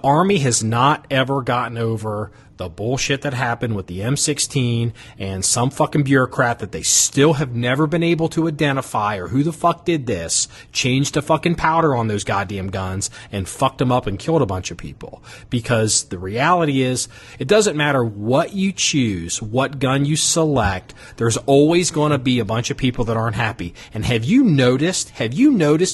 Army has not ever gotten over the bullshit that happened with the M16 and some fucking bureaucrat that they still have never been able to identify, or who the fuck did this, changed the fucking powder on those goddamn guns and fucked them up and killed a bunch of people. Because the reality is, it doesn't matter what you choose, what gun you select, there's always going to be a bunch of people that aren't happy. And have you noticed,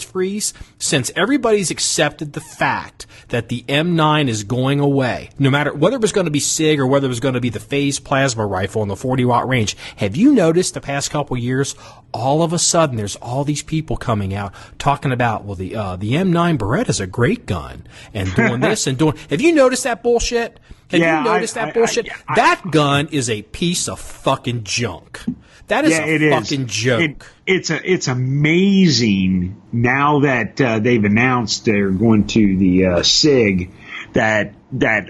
Freeze, since everybody's accepted the fact that the M9 is going away, no matter whether it was going to be SIG or whether it was going to be the phase plasma rifle in the 40-watt range, have you noticed the past couple years, all of a sudden there's all these people coming out talking about, well, the M9 Beretta is a great gun and doing this and doing. Have you noticed that bullshit? Have you noticed that bullshit? That gun is a piece of fucking junk. That is a fucking joke. It's amazing now that they've announced they're going to the SIG that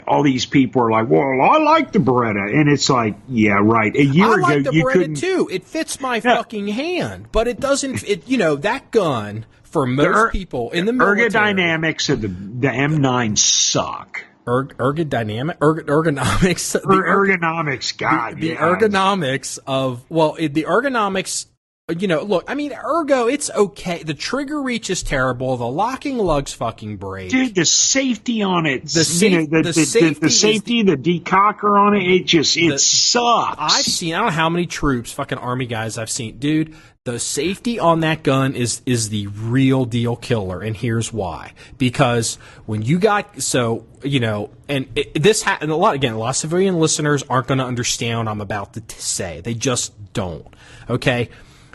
all these people are like, well, I like the Beretta, and it's like, yeah, right. A year ago, like the you Beretta couldn't. Too. It fits my fucking hand, but it doesn't. That gun for most people in the military. Ergodynamics of the M9 suck. Ergonomics. God, the ergonomics of the ergonomics. Look, I mean, ergo, it's okay. The trigger reach is terrible. The locking lugs fucking break. Dude, the safety on it. The safety, the decocker on it, it sucks. I don't know how many troops, fucking Army guys I've seen. Dude, the safety on that gun is the real deal killer, and here's why. Because when you got, and a lot of civilian listeners aren't going to understand what I'm about to say. They just don't. Okay?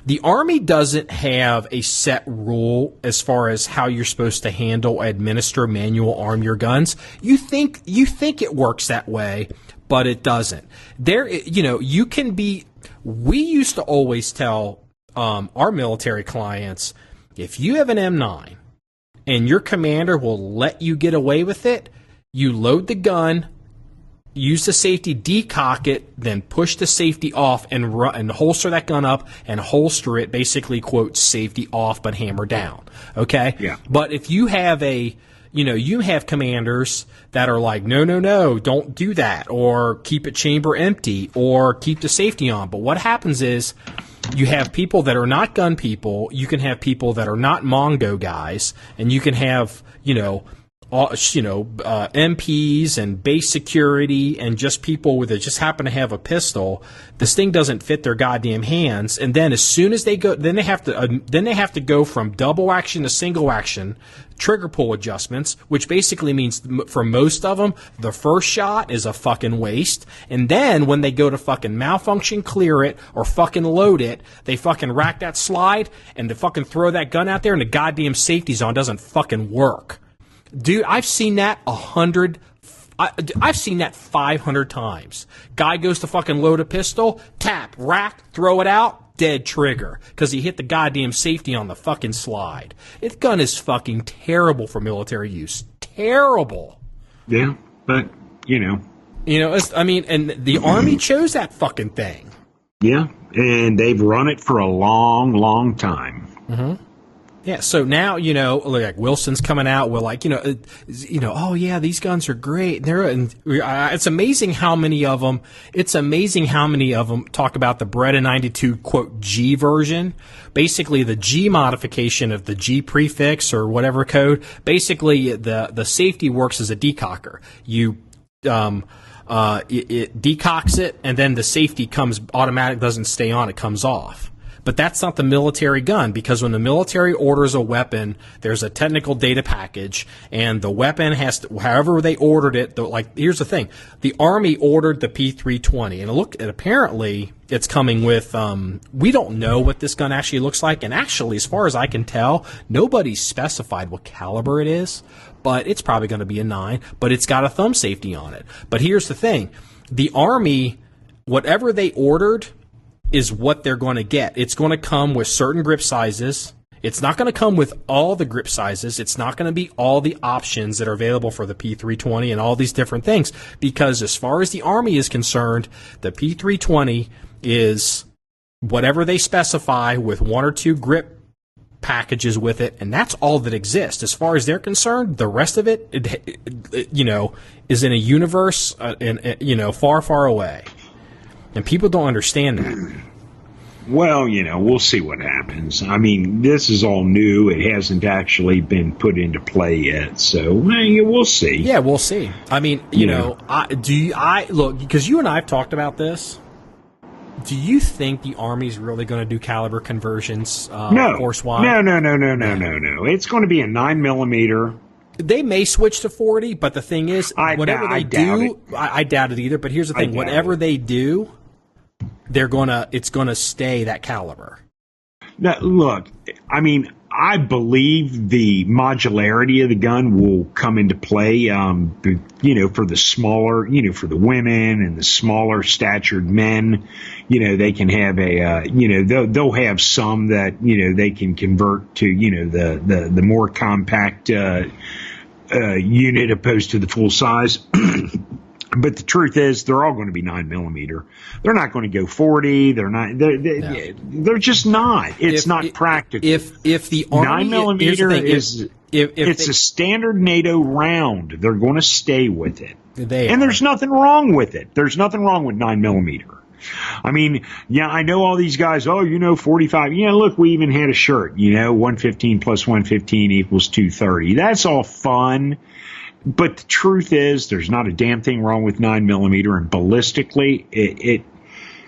The Army doesn't have a set rule as far as how you're supposed to administer, manual arm your guns. You think it works that way, but it doesn't. You can be. We used to always tell our military clients, if you have an M9 and your commander will let you get away with it, you load the gun, use the safety, decock it, then push the safety off and holster that gun up and holster it, basically, quote, safety off but hammer down. Okay? Yeah. But if you have you have commanders that are like, no, don't do that, or keep it chamber empty, or keep the safety on. But what happens is, you have people that are not gun people, you can have people that are not Mongo guys, and you can have, MPs and base security and just people that just happen to have a pistol. This thing doesn't fit their goddamn hands, and then as soon as they go, then they have to go from double action to single action, trigger pull adjustments, which basically means for most of them, the first shot is a fucking waste, and then when they go to fucking malfunction clear it or fucking load it, they fucking rack that slide and to fucking throw that gun out there and the goddamn safety zone doesn't fucking work. Dude, I've seen that 100 I've seen that 500 times. Guy goes to fucking load a pistol, tap, rack, throw it out, dead trigger, because he hit the goddamn safety on the fucking slide. This gun is fucking terrible for military use. Terrible. Yeah, but, and the Army chose that fucking thing. Yeah, and they've run it for a long, long time. Mm-hmm. Yeah, so now, like Wilson's coming out with oh yeah, these guns are great. It's amazing how many of them talk about the Beretta 92 quote G version. Basically the G modification of the G prefix or whatever code. Basically the safety works as a decocker. You, it decocks it and then the safety comes automatic, doesn't stay on, it comes off. But that's not the military gun, because when the military orders a weapon, there's a technical data package, and the weapon has to, however they ordered it, here's the thing. The Army ordered the P320, and apparently it's coming with, we don't know what this gun actually looks like, and actually, as far as I can tell, nobody's specified what caliber it is, but it's probably going to be a 9, but it's got a thumb safety on it. But here's the thing. The Army, whatever they ordered, is what they're going to get. It's going to come with certain grip sizes. It's not going to come with all the grip sizes. It's not going to be all the options that are available for the P320 and all these different things, because as far as the Army is concerned, the P320 is whatever they specify with 1 or 2 grip packages with it, and that's all that exists. As far as they're concerned, the rest of it is in a universe, far, far away. And people don't understand that. Well, we'll see what happens. I mean, this is all new. It hasn't actually been put into play yet. So, we'll see. Yeah, we'll see. I mean, look, because you and I have talked about this. Do you think the Army's really going to do caliber conversions force-wide? No. It's going to be a 9mm. They may switch to 40, but the thing is, whatever they do, I doubt it either. But here's the thing: whatever they do, it's gonna stay that caliber. Now, look, I mean, I believe the modularity of the gun will come into play. For the smaller, for the women and the smaller statured men, they can have they'll have some that they can convert to the more compact unit opposed to the full size. But the truth is, they're all going to be 9mm. They're not going to go 40. They're not. They're just not. It's not practical. If the Army 9mm is it's a standard NATO round, they're going to stay with it. There's nothing wrong with it. There's nothing wrong with 9mm. I mean, I know all these guys, 45. Look, we even had a shirt, 115 plus 115 equals 230. That's all fun. But the truth is, there's not a damn thing wrong with 9mm, and ballistically, it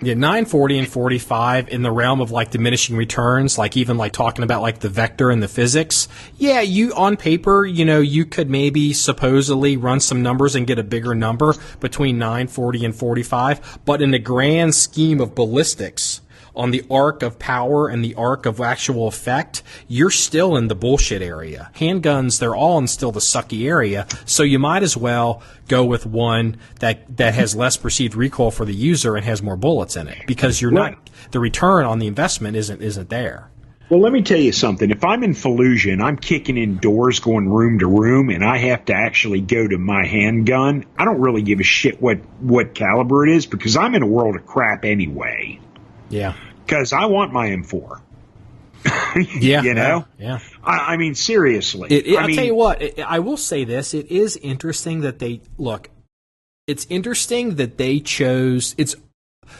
940 and 45 in the realm of diminishing returns, even talking about the vector and the physics. Yeah, you on paper, you could maybe supposedly run some numbers and get a bigger number between 940 and 45. But in the grand scheme of ballistics, on the arc of power and the arc of actual effect, you're still in the bullshit area. Handguns, they're all in still the sucky area, so you might as well go with one that has less perceived recoil for the user and has more bullets in it, because the return on the investment isn't there. Well, let me tell you something. If I'm in Fallujah and I'm kicking in doors going room to room and I have to actually go to my handgun, I don't really give a shit what caliber it is, because I'm in a world of crap anyway. Yeah. Because I want my M4. Yeah. I mean, seriously. I'll tell you what, I will say this. It is interesting that it's interesting that they chose,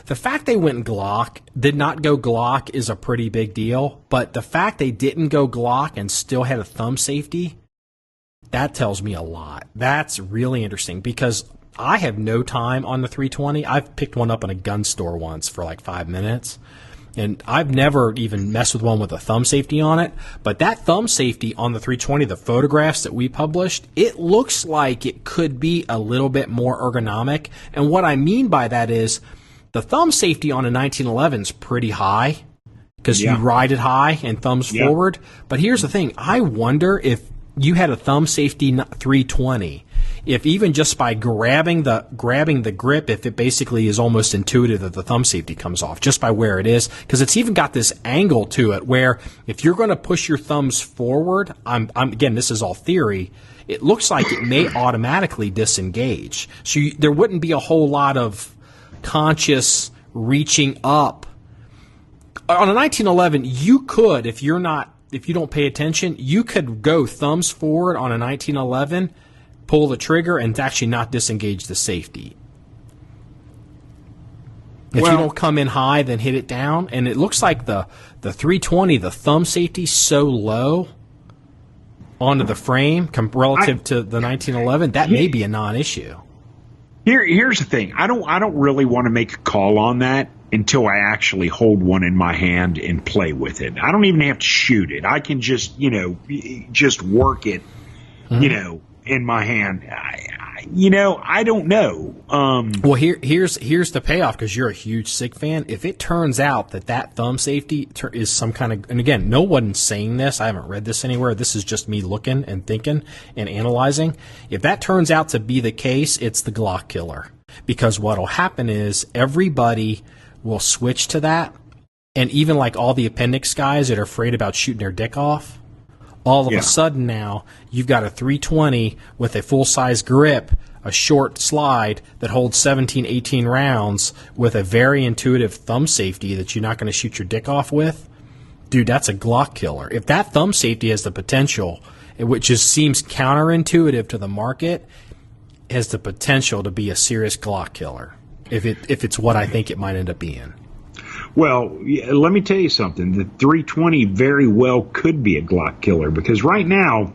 the fact they went Glock, did not go Glock is a pretty big deal, but the fact they didn't go Glock and still had a thumb safety, that tells me a lot. That's really interesting, because I have no time on the 320. I've picked one up in a gun store once for 5 minutes, and I've never even messed with one with a thumb safety on it. But that thumb safety on the 320, the photographs that we published, it looks like it could be a little bit more ergonomic. And what I mean by that is the thumb safety on a 1911 is pretty high, because you ride it high and thumbs forward. But here's the thing. I wonder if you had a thumb safety 320 if even just by grabbing the grip, if it basically is almost intuitive that the thumb safety comes off just by where it is, because it's even got this angle to it where if you're going to push your thumbs forward, again, this is all theory, it looks like it may automatically disengage. So there wouldn't be a whole lot of conscious reaching up. On a 1911, you could, if you don't pay attention, you could go thumbs forward on a 1911, pull the trigger, and actually not disengage the safety. If you don't come in high, then hit it down. And it looks like the 320, the thumb safety, so low onto the frame relative to the 1911, that may be a non-issue. Here's the thing. I don't really want to make a call on that until I actually hold one in my hand and play with it. I don't even have to shoot it. I can just work it, in my hand. I don't know. Well, here's the payoff, because you're a huge SIG fan. If it turns out that thumb safety is some kind of, and again, no one's saying this, I haven't read this anywhere, this is just me looking and thinking and analyzing. If that turns out to be the case, it's the Glock killer. Because what'll happen is everybody will switch to that, and even like all the appendix guys that are afraid about shooting their dick off, all of a sudden now you've got a 320 with a full-size grip, a short slide that holds 17, 18 rounds with a very intuitive thumb safety that you're not going to shoot your dick off with. Dude, that's a Glock killer. If that thumb safety has the potential, which just seems counterintuitive to the market, has the potential to be a serious Glock killer. If it's what I think it might end up being. Well, let me tell you something. The 320 very well could be a Glock killer, because right now,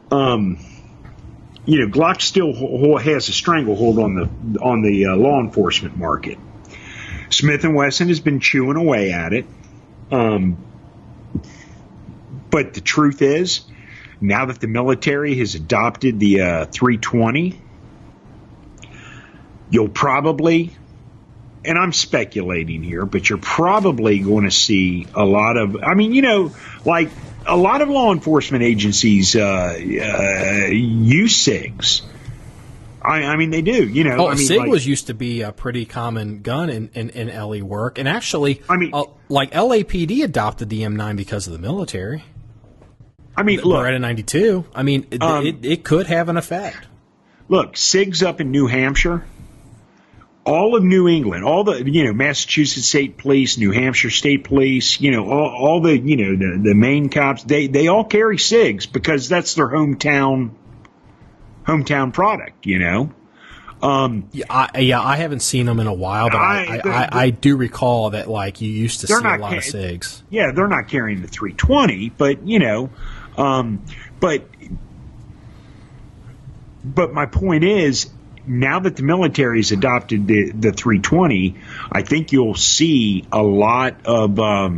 Glock still has a stranglehold on the law enforcement market. Smith & Wesson has been chewing away at it. But the truth is, now that the military has adopted the 320, you'll probably, and I'm speculating here, but you're probably going to see a lot of, like a lot of law enforcement agencies use SIGs. I mean, they do, SIG was used to be a pretty common gun in LE work. And actually, like LAPD adopted the M9 because of the military. Look. Beretta 92. It could have an effect. Look, SIG's up in New Hampshire. All of New England, all the, Massachusetts State Police, New Hampshire State Police, all the, the Maine cops, they all carry SIGs because that's their hometown product, I haven't seen them in a while, but I do recall that, like, you used to see a lot of SIGs. Yeah, they're not carrying the 320, but, but my point is, now that the military has adopted the 320, I think you'll see a lot of law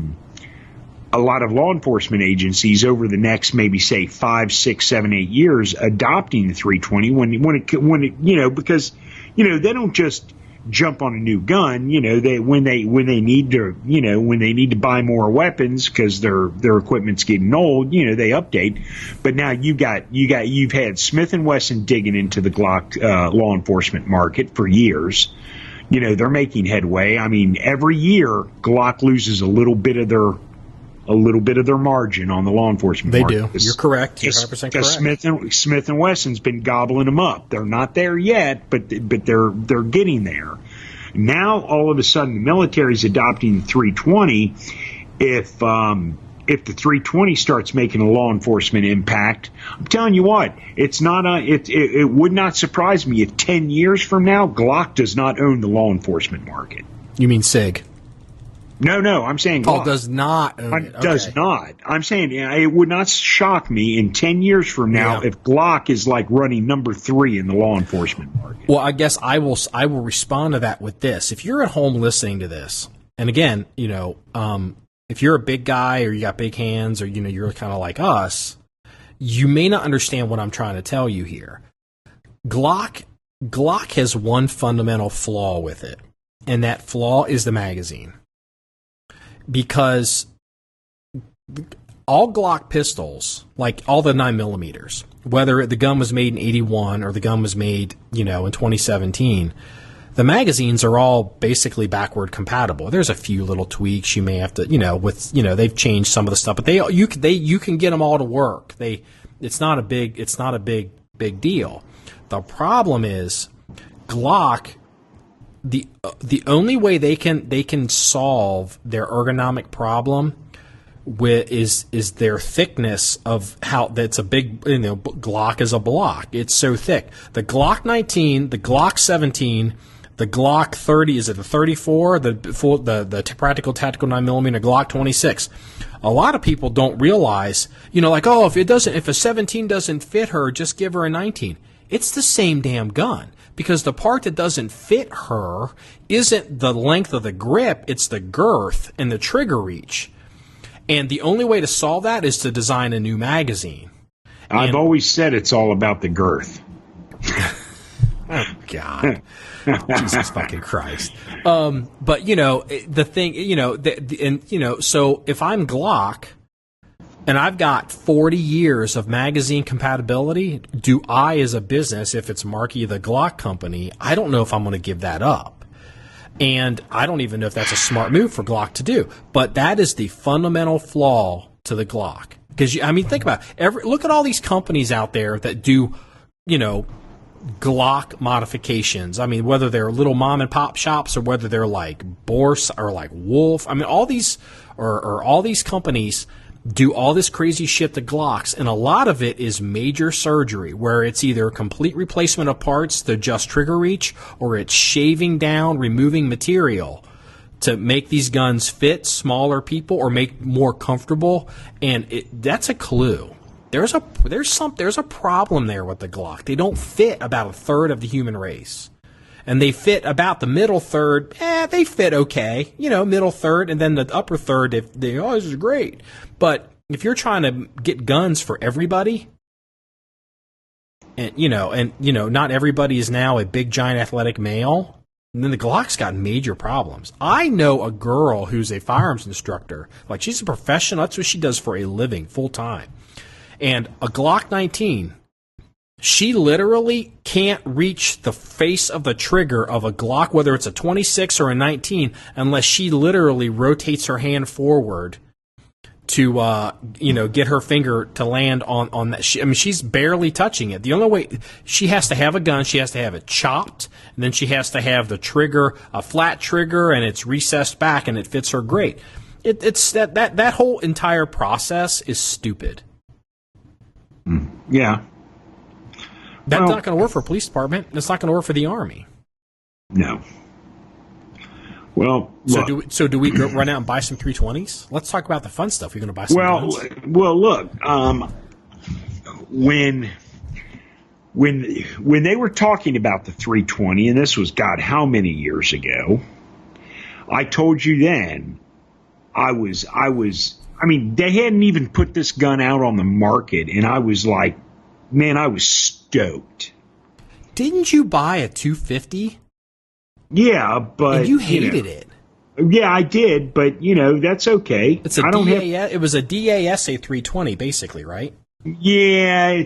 enforcement agencies over the next maybe say 5, 6, 7, 8 years adopting the 320 when it because they don't just jump on a new gun. When they need to buy more weapons because their equipment's getting old, they update. But now you've had Smith & Wesson digging into the Glock law enforcement market for years. They're making headway. Every year Glock loses a little bit of their margin on the law enforcement market. They do. You're correct. You're 100% correct. Smith & Wesson's been gobbling them up. They're not there yet, but they're getting there. Now, all of a sudden, the military's adopting the 320. If the 320 starts making a law enforcement impact, I'm telling you what, it would not surprise me if 10 years from now, Glock does not own the law enforcement market. You mean SIG? No, I'm saying Glock. Does not. Does not. I'm saying it would not shock me in 10 years from now if Glock is like running number 3 in the law enforcement market. Well, I guess I will respond to that with this. If you're at home listening to this, and again, if you're a big guy or you got big hands or you're kind of like us, you may not understand what I'm trying to tell you here. Glock has one fundamental flaw with it, and that flaw is the magazine. Because all Glock pistols, like all the 9mm, whether the gun was made in 81 or the gun was made, in 2017, the magazines are all basically backward compatible. There's a few little tweaks you may have to, they've changed some of the stuff, but you can get them all to work. It's not a big deal. The problem is Glock. The only way they can solve their ergonomic problem is their thickness of how that's a big, Glock is a block. It's so thick. The Glock 19, the Glock 17, the Glock 30, is it the 34, the practical tactical 9mm Glock 26. A lot of people don't realize, if a 17 doesn't fit her, just give her a 19. It's the same damn gun. Because the part that doesn't fit her isn't the length of the grip, it's the girth and the trigger reach. And the only way to solve that is to design a new magazine. I've always said it's all about the girth. Oh, God. Jesus fucking Christ. But, the thing, so if I'm Glock, and I've got 40 years of magazine compatibility, do I, as a business, if it's Marky, the Glock company, I don't know if I'm going to give that up. And I don't even know if that's a smart move for Glock to do. But that is the fundamental flaw to the Glock. Because, think about it. Look at all these companies out there that do, Glock modifications. Whether they're little mom and pop shops or whether they're like Bors or like Wolf. All these companies do all this crazy shit to Glocks, and a lot of it is major surgery, where it's either a complete replacement of parts to adjust trigger reach, or it's shaving down, removing material to make these guns fit smaller people or make more comfortable, and that's a clue. There's a problem there with the Glock. They don't fit about a third of the human race. And they fit about the middle third. They fit okay. Middle third, and then the upper third, this is great. But if you're trying to get guns for everybody, and not everybody is now a big, giant, athletic male, and then the Glock's got major problems. I know a girl who's a firearms instructor. Like, she's a professional. That's what she does for a living, full time. And a Glock 19... she literally can't reach the face of the trigger of a Glock, whether it's a 26 or a 19, unless she literally rotates her hand forward to, get her finger to land on that. She's barely touching it. The only way, she has to have a gun, she has to have it chopped, and then she has to have the trigger, a flat trigger, and it's recessed back, and it fits her great. It's that whole entire process is stupid. Yeah. That's not going to work for a police department. It's not going to work for the Army. No. Well, so do we go run out and buy some 320s? Let's talk about the fun stuff. You're going to buy some guns? Well, look. When they were talking about the 320, and this was God, how many years ago? I told you then. They hadn't even put this gun out on the market, and I was like, man, I was stoked. Didn't you buy a 250? Yeah, but... and you hated it. Yeah, I did, but, that's okay. It's it was a DASA 320, basically, right? Yeah, I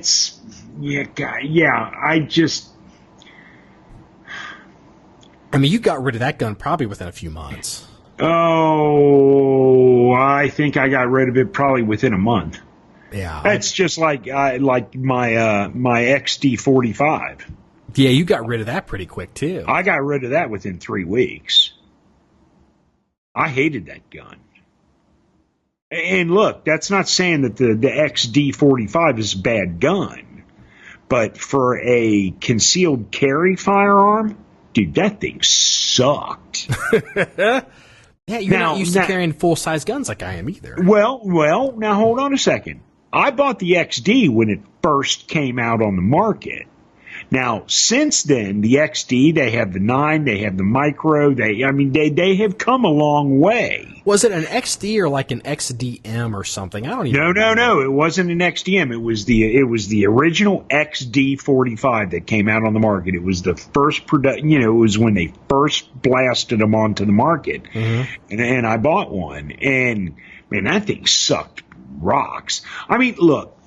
just... you got rid of that gun probably within a few months. Oh, I think I got rid of it probably within a month. Yeah, that's just like my XD45. Yeah, you got rid of that pretty quick too. I got rid of that within 3 weeks. I hated that gun. And look, that's not saying that the XD45 is a bad gun, but for a concealed carry firearm, dude, that thing sucked. Yeah, you're not used to carrying full-size guns like I am either. Well, now hold on a second. I bought the XD when it first came out on the market. Now, since then, the XD, they have the 9, they have the Micro, they have come a long way. Was it an XD or like an XDM or something? I don't even know. No, it wasn't an XDM. It was the original XD45 that came out on the market. It was the first it was when they first blasted them onto the market. Mm-hmm. And I bought one. And, man, that thing sucked rocks. Look,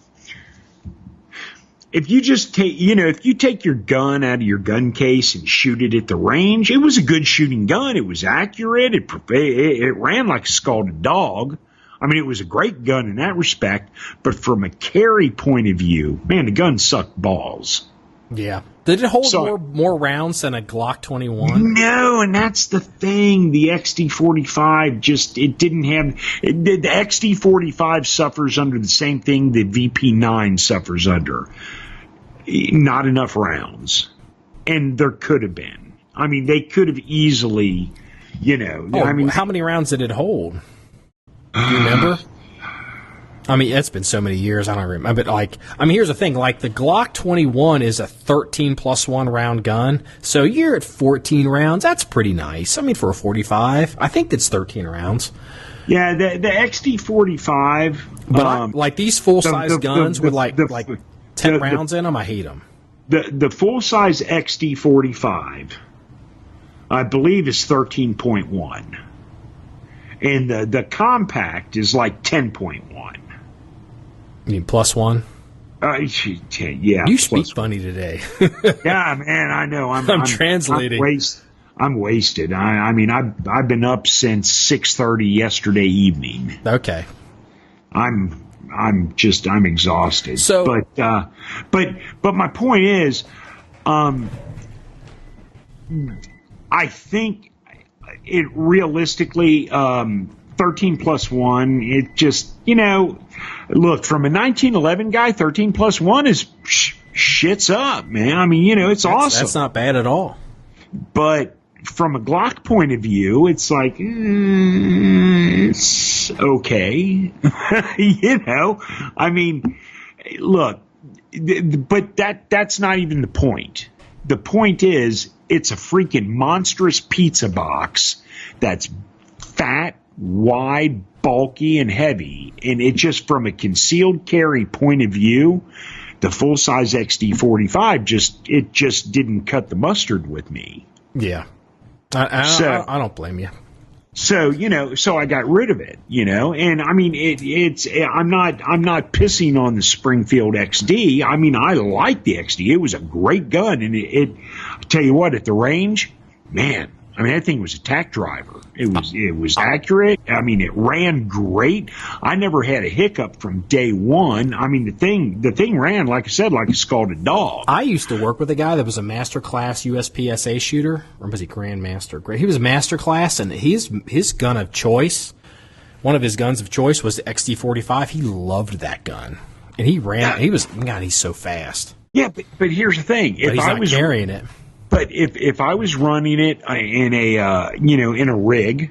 if you just take, if you take your gun out of your gun case and shoot it at the range, it was a good shooting gun. It was accurate. It ran like a scalded dog. I mean, it was a great gun in that respect. But from a carry point of view, man, the gun sucked balls. Yeah. Did it hold more rounds than a Glock 21? No, and that's the thing. The XD45 it didn't have the XD45 suffers under the same thing the VP9 suffers under. Not enough rounds. And there could have been. I mean, they could have easily, how many rounds did it hold? Do you remember? I mean, it's been so many years, I don't remember. But here's the thing. Like, the Glock 21 is a 13+1 round gun. So you're at 14 rounds. That's pretty nice. I mean, for a 45, I think that's 13 rounds. Yeah, the XD45. But these full-size guns with 10 rounds in them, I hate them. The full-size XD45, I believe, is 13.1. And the compact is like 10.1. You mean +1? Yeah. You speak funny today. Yeah, man, I know. I'm translating. I'm wasted. I mean, I've been up since 6:30 yesterday evening. Okay. I'm exhausted. So, but my point is, I think it realistically, 13+1. It just, look, from a 1911 guy, 13+1 is shits up, man. I mean, it's awesome. That's not bad at all. But from a Glock point of view, it's like, it's okay. I mean, look, but that's not even the point. The point is, it's a freaking monstrous pizza box that's fat, wide, bulky, and heavy. And it just, from a concealed carry point of view, the full-size XD45 just didn't cut the mustard with me. Yeah. I don't blame you. So, so I got rid of it, and I mean, I'm not pissing on the Springfield XD. I mean, I like the XD. It was a great gun. And I tell you what, at the range, man, I mean, that thing was a tack driver. It was accurate. I mean, it ran great. I never had a hiccup from day one. I mean, the thing ran, like I said, like a scalded dog. I used to work with a guy that was a master class USPSA shooter, or was he Grandmaster? He was a master class, and his gun of choice, one of his guns of choice was the XD45. He loved that gun, and he ran. Yeah. He's so fast. Yeah, but here's the thing: if I was carrying it. But if I was running it in a rig,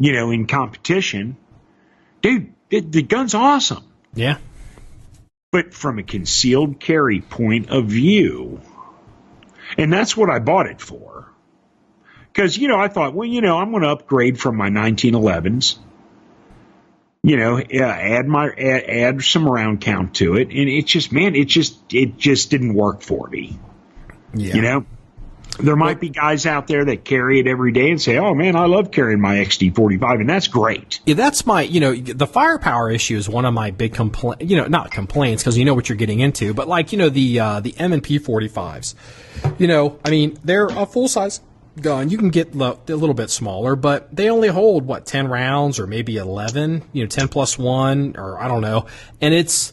in competition, dude, the gun's awesome. Yeah. But from a concealed carry point of view, and that's what I bought it for. Because, I thought, well, I'm going to upgrade from my 1911s. Add some round count to it, and it just didn't work for me. Yeah. There might be guys out there that carry it every day and say, oh, man, I love carrying my XD45, and that's great. Yeah, that's my, the firepower issue is one of my big not complaints, because you know what you're getting into, but the M&P 45s. I mean, they're a full-size gun. You can get a little bit smaller, but they only hold, 10 rounds or maybe 11, 10+1, or I don't know. And it's,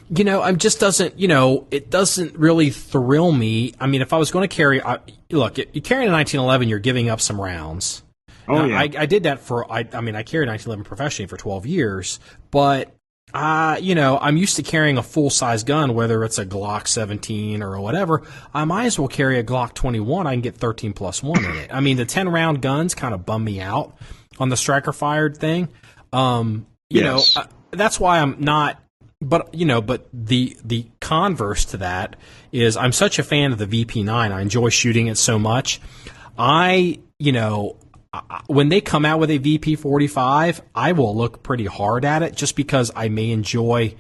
it just doesn't, it doesn't really thrill me. I mean, if I was going to carry, look, you carry a 1911, you're giving up some rounds. Oh, yeah. I did that I carried 1911 professionally for 12 years, but, I'm used to carrying a full-size gun, whether it's a Glock 17 or whatever. I might as well carry a Glock 21. I can get 13+1 in it. I mean, the 10-round guns kind of bum me out on the striker-fired thing. Yes. That's why I'm not. But the converse to that is I'm such a fan of the VP9. I enjoy shooting it so much. When they come out with a VP45, I will look pretty hard at it just because I may enjoy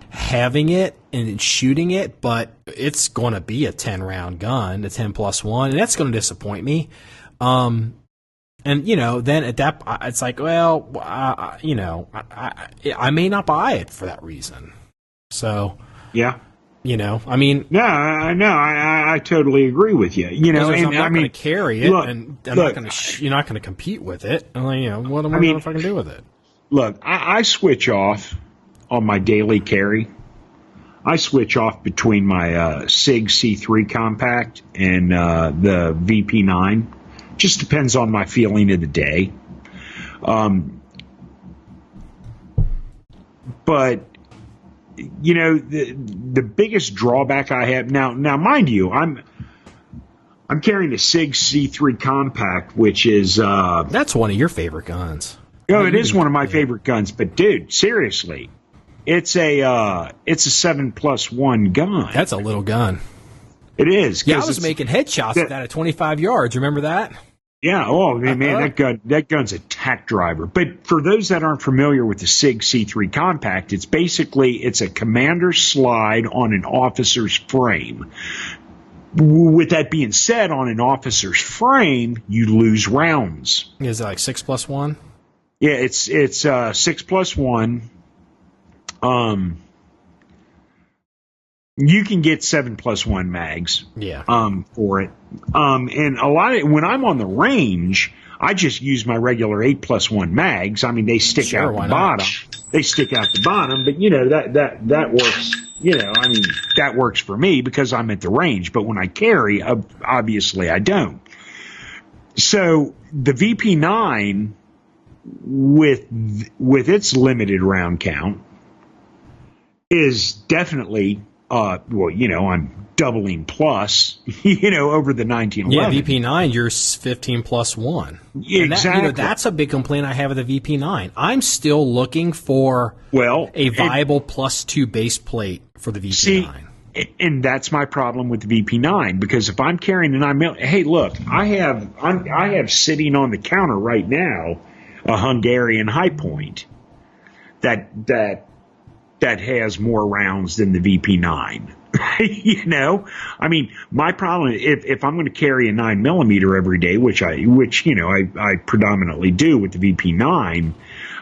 having it and shooting it, but it's going to be a 10-round gun, a 10+1, and that's going to disappoint me. And then at that, it's like, well, I may not buy it for that reason. So, yeah. You know, I mean, no, I totally agree with you. You know, and I'm not going to carry it, look, and I'm not going to. You're not going to compete with it. And like, you know, what am I going to fucking do with it? Look, I switch off on my daily carry. I switch off between my SIG C3 compact and the VP9. Just depends on my feeling of the day. But you know, the biggest drawback I have now, mind you, I'm carrying a SIG C3 compact, which is that's one of your favorite guns. Oh, it is one of my favorite guns. But dude, seriously, it's a 7+1 gun. That's a little gun. It is. Yeah, I was making headshots with that at 25 yards. Remember that? Yeah. Oh man, that gun's a tack driver. But for those that aren't familiar with the SIG C3 compact, it's a commander slide on an officer's frame. With that being said, on an officer's frame, you lose rounds. Is it like 6+1? Yeah, it's 6+1. You can get 7+1 mags. Yeah. For it. And when I'm on the range, I just use my regular 8+1 mags. I mean, they stick out the bottom. They stick out the bottom, but you know that works. You know, I mean, that works for me because I'm at the range. But when I carry, obviously I don't. So the VP9, with its limited round count, is definitely well, you know, I'm doubling plus, you know, over the 1911. Yeah, VP9, you're 15+1. Exactly. That's a big complaint I have with the VP9. I'm still looking for a viable +2 base plate for the VP9. See, and that's my problem with the VP9, because if I'm carrying a 9mm, hey, look, I have sitting on the counter right now a Hungarian high point that has more rounds than the VP9. You know, I mean, my problem, if I'm going to carry a 9mm every day, which you know I predominantly do with the VP9,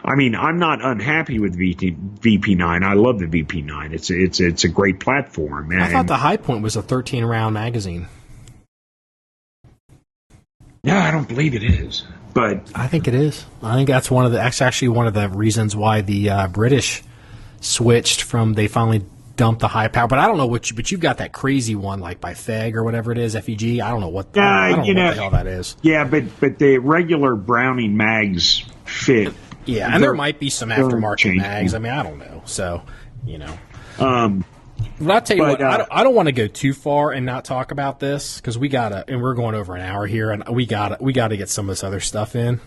I mean, I'm not unhappy with the VP9. I love the VP9. It's a great platform. I thought the high point was a 13-round magazine. No, I don't believe it is. But I think it is. I think that's actually one of the reasons why the British switched from, they finally dumped the high power, but I don't know but you've got that crazy one like by FEG or whatever it is, FEG. I don't know what, I don't know what the hell that is. Yeah, but the regular Browning mags fit. Yeah, and there might be some aftermarket mags. I mean, I don't know. So, you know. But I'll tell you what, I don't want to go too far and not talk about this, because and we're going over an hour here, and we gotta get some of this other stuff in.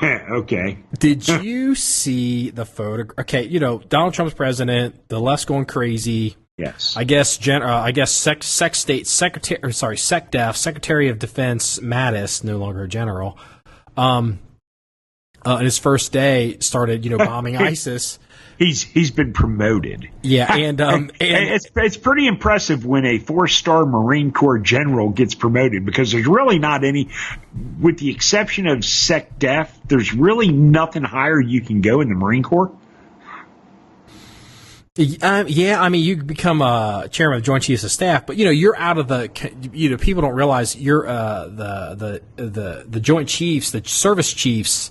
Okay. Did you see the photo? Okay, you know, Donald Trump's president, the left's going crazy. Yes. I guess SECDEF, Secretary of Defense Mattis, no longer a general, on his first day started, you know, bombing ISIS. He's been promoted. Yeah, and it's pretty impressive when a 4-star Marine Corps general gets promoted, because there's really not any, with the exception of SECDEF, there's really nothing higher you can go in the Marine Corps. Yeah, I mean, you become chairman of the Joint Chiefs of Staff, but you know, you're out of the. You know, people don't realize you're the Joint Chiefs, the service chiefs,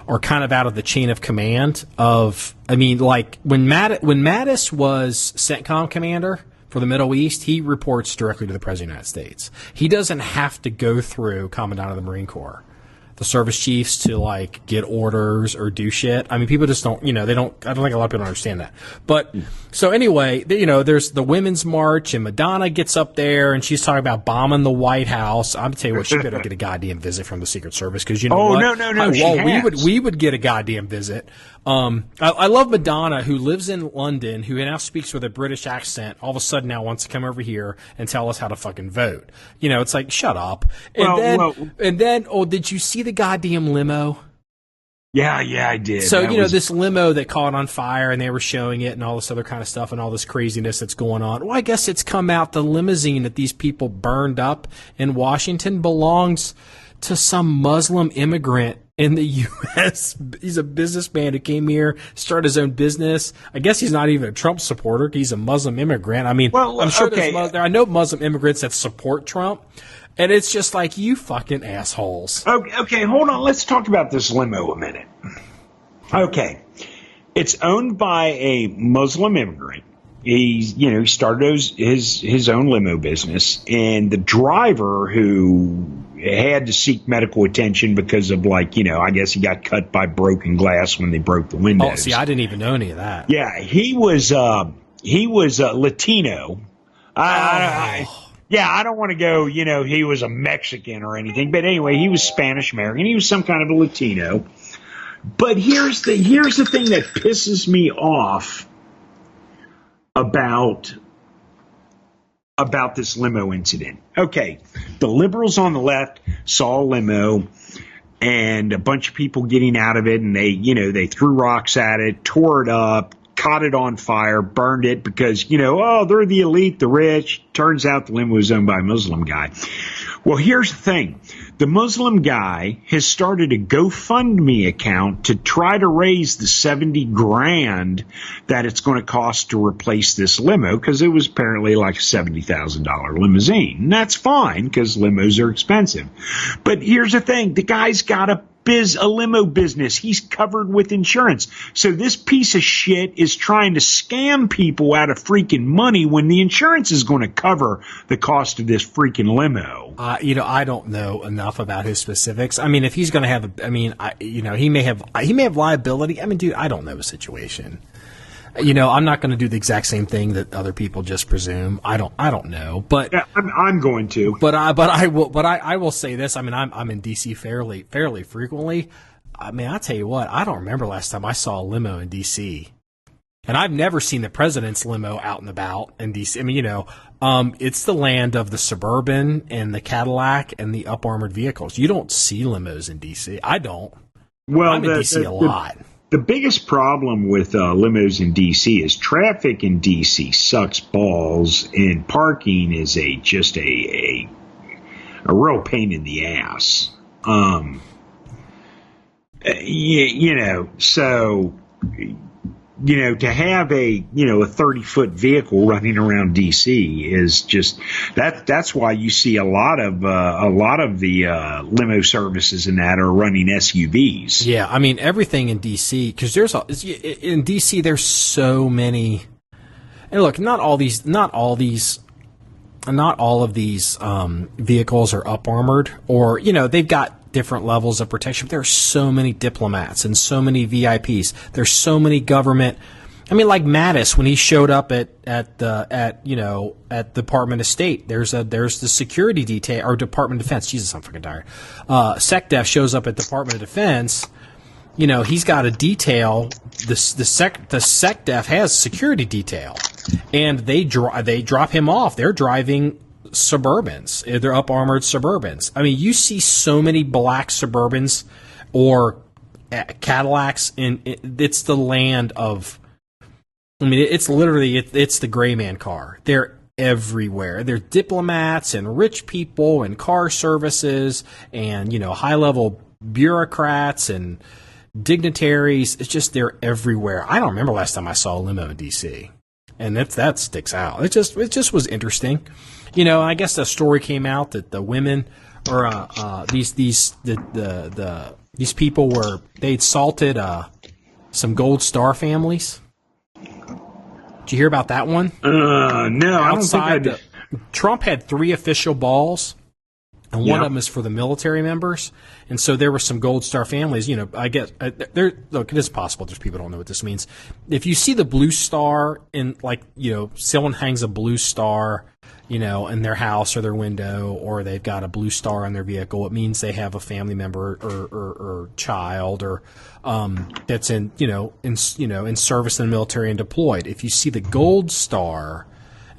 are kind of out of the chain of command of. I mean, like when Mattis was CENTCOM commander for the Middle East, he reports directly to the President of the United States. He doesn't have to go through Commandant of the Marine Corps, the service chiefs, to like get orders or do shit. I mean, people just don't, you know, they don't, I don't think a lot of people understand that. But so anyway, you know, there's the Women's March, and Madonna gets up there and she's talking about bombing the White House. I'm tell you what, she better get a goddamn visit from the Secret Service, because you know what? No. We would get a goddamn visit. I love Madonna, who lives in London, who now speaks with a British accent, all of a sudden now wants to come over here and tell us how to fucking vote. You know, it's like, shut up. And then, did you see the goddamn limo? Yeah, I did. So, you know, this limo that caught on fire, and they were showing it and all this other kind of stuff and all this craziness that's going on. Well, I guess it's come out the limousine that these people burned up in Washington belongs to some Muslim immigrant in the U.S. He's a businessman who came here, started his own business. I guess he's not even a Trump supporter. He's a Muslim immigrant. I mean, well, I'm sure I know Muslim immigrants that support Trump, and it's just like, you fucking assholes. Okay, hold on. Let's talk about this limo a minute. Okay. It's owned by a Muslim immigrant. He started his own limo business, and the driver, who had to seek medical attention because of, I guess he got cut by broken glass when they broke the windows. Oh, see, I didn't even know any of that. Yeah, he was Latino. I don't want to go, he was a Mexican or anything, but anyway, he was Spanish American. He was some kind of a Latino. But here's the thing that pisses me off about this limo incident. Okay, the liberals on the left saw a limo and a bunch of people getting out of it, and they threw rocks at it, tore it up, caught it on fire, burned it because, they're the elite, the rich. Turns out the limo was owned by a Muslim guy. Well, here's the thing. The Muslim guy has started a GoFundMe account to try to raise the $70,000 that it's going to cost to replace this limo, because it was apparently like a $70,000 limousine. And that's fine, because limos are expensive. But here's the thing. The guy's got a limo business. He's covered with insurance. So this piece of shit is trying to scam people out of freaking money when the insurance is going to cover the cost of this freaking limo. I don't know enough about his specifics. I mean, if he's going to have, he may have liability. I mean, dude, I don't know the situation. I'm not going to do the exact same thing that other people just presume. I don't know, but yeah, I'm going to. But I will say this. I mean, I'm in DC fairly frequently. I mean, I'll tell you what. I don't remember last time I saw a limo in DC, and I've never seen the president's limo out and about in DC. I mean, it's the land of the Suburban and the Cadillac and the up armored vehicles. You don't see limos in DC. I don't. Well, I'm in DC a lot. The biggest problem with limos in D.C. is traffic in D.C. sucks balls, and parking is just a real pain in the ass. So to have a 30-foot vehicle running around DC is just that's why you see a lot of the limo services and that are running SUVs. Yeah, I mean everything in DC, because in DC there's so many. And look, not all of these vehicles are up armored, or they've got different levels of protection. There are so many diplomats and so many VIPs. There's so many government. I mean, like Mattis, when he showed up at Department of State, there's the security detail, or Department of Defense. Jesus, I'm fucking tired. SECDEF shows up at Department of Defense. He's got a detail. The SECDEF has security detail, and they drop him off. They're driving Suburbans. They're up armored Suburbans. I mean, you see so many black Suburbans or Cadillacs, and it's the land of. I mean, it's literally it's the gray man car. They're everywhere. They're diplomats and rich people and car services and high level bureaucrats and dignitaries. It's just they're everywhere. I don't remember last time I saw a limo in DC, and that sticks out. It just was interesting. I guess the story came out that the women or these people they'd salted some Gold Star families. Did you hear about that one? No, I don't think I did. Trump had 3 official balls, and one of them is for the military members. And so there were some Gold Star families. I guess look, it is possible there's people who don't know what this means. If you see the blue star in, someone hangs a blue star, in their house or their window, or they've got a blue star on their vehicle, it means they have a family member or child or that's in service in the military and deployed. If you see the Gold Star,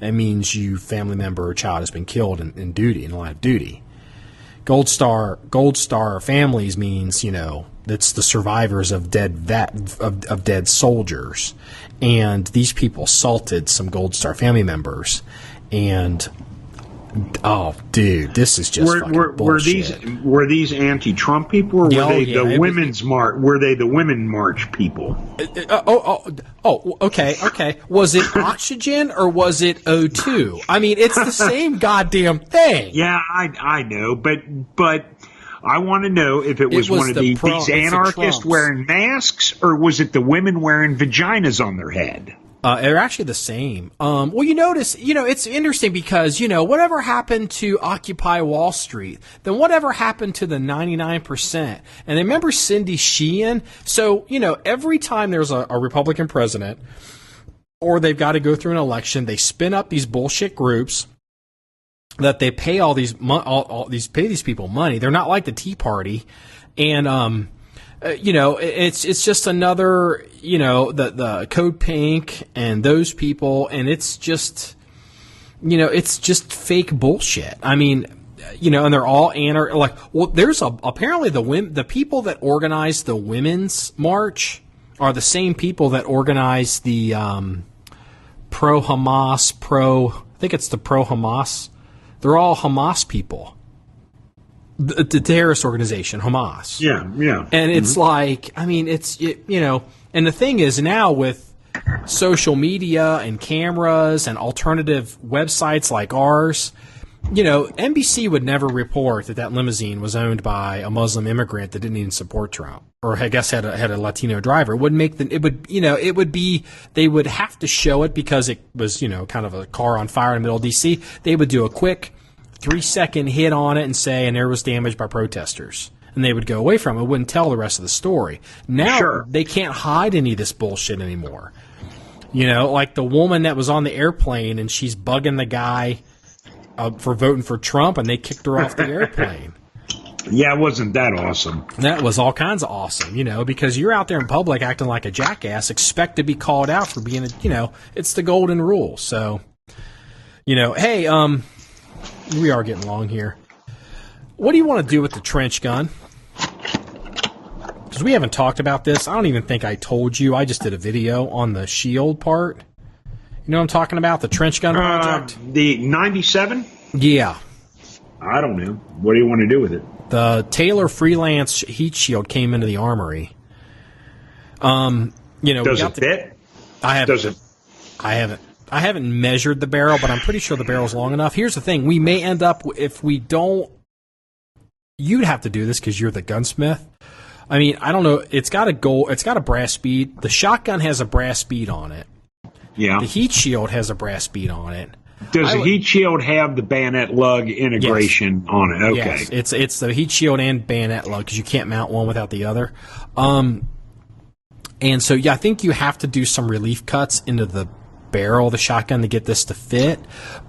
it means you family member or child has been killed in the line of duty. Gold Star families means that's the survivors of dead soldiers, and these people salted some Gold Star family members. And Oh, dude, this is just fucking bullshit. Were these anti-Trump people, or were they the women's march? Were they the women march people? Okay. Was it oxygen or was it O2? I mean, it's the same goddamn thing. Yeah, I know, but I want to know if it was one of these anarchists wearing masks, or was it the women wearing vaginas on their head? They're actually the same. Well, you notice, it's interesting because, whatever happened to Occupy Wall Street, then whatever happened to the 99%? And remember Cindy Sheehan? So, every time there's a Republican president, or they've got to go through an election, they spin up these bullshit groups that they pay pay these people money. They're not like the Tea Party. And, it's just another, the Code Pink and those people, and it's just, it's just fake bullshit. I mean, and they're all there's apparently the people that organize the women's march are the same people that organize the pro-Hamas, I think it's the pro-Hamas. They're all Hamas people. The terrorist organization, Hamas. Yeah. And it's like, I mean, and the thing is now with social media and cameras and alternative websites like ours, NBC would never report that limousine was owned by a Muslim immigrant that didn't even support Trump, or I guess had a Latino driver. It wouldn't make they would have to show it because it was, kind of a car on fire in the middle of DC. They would do a quick 3-second hit on it and say, and there was damage by protesters. And they would go away from it. It wouldn't tell the rest of the story. Now They can't hide any of this bullshit anymore. Like the woman that was on the airplane and she's bugging the guy for voting for Trump, and they kicked her off the airplane. Yeah, wasn't that awesome? That was all kinds of awesome, because you're out there in public acting like a jackass, expect to be called out for being it's the golden rule. So, hey, we are getting long here. What do you want to do with the trench gun? Because we haven't talked about this. I don't even think I told you. I just did a video on the shield part. You know what I'm talking about? The trench gun project? The 97? Yeah. I don't know. What do you want to do with it? The Taylor Freelance heat shield came into the armory. Does it fit? I haven't measured the barrel, but I'm pretty sure the barrel's long enough. Here's the thing. We may end up, if we don't, you'd have to do this because you're the gunsmith. I mean, I don't know. It's got a brass bead. The shotgun has a brass bead on it. Yeah. The heat shield has a brass bead on it. Does the heat shield have the bayonet lug integration on it? Okay. Yes, it's the heat shield and bayonet lug because you can't mount one without the other. And so, I think you have to do some relief cuts into the barrel of the shotgun to get this to fit,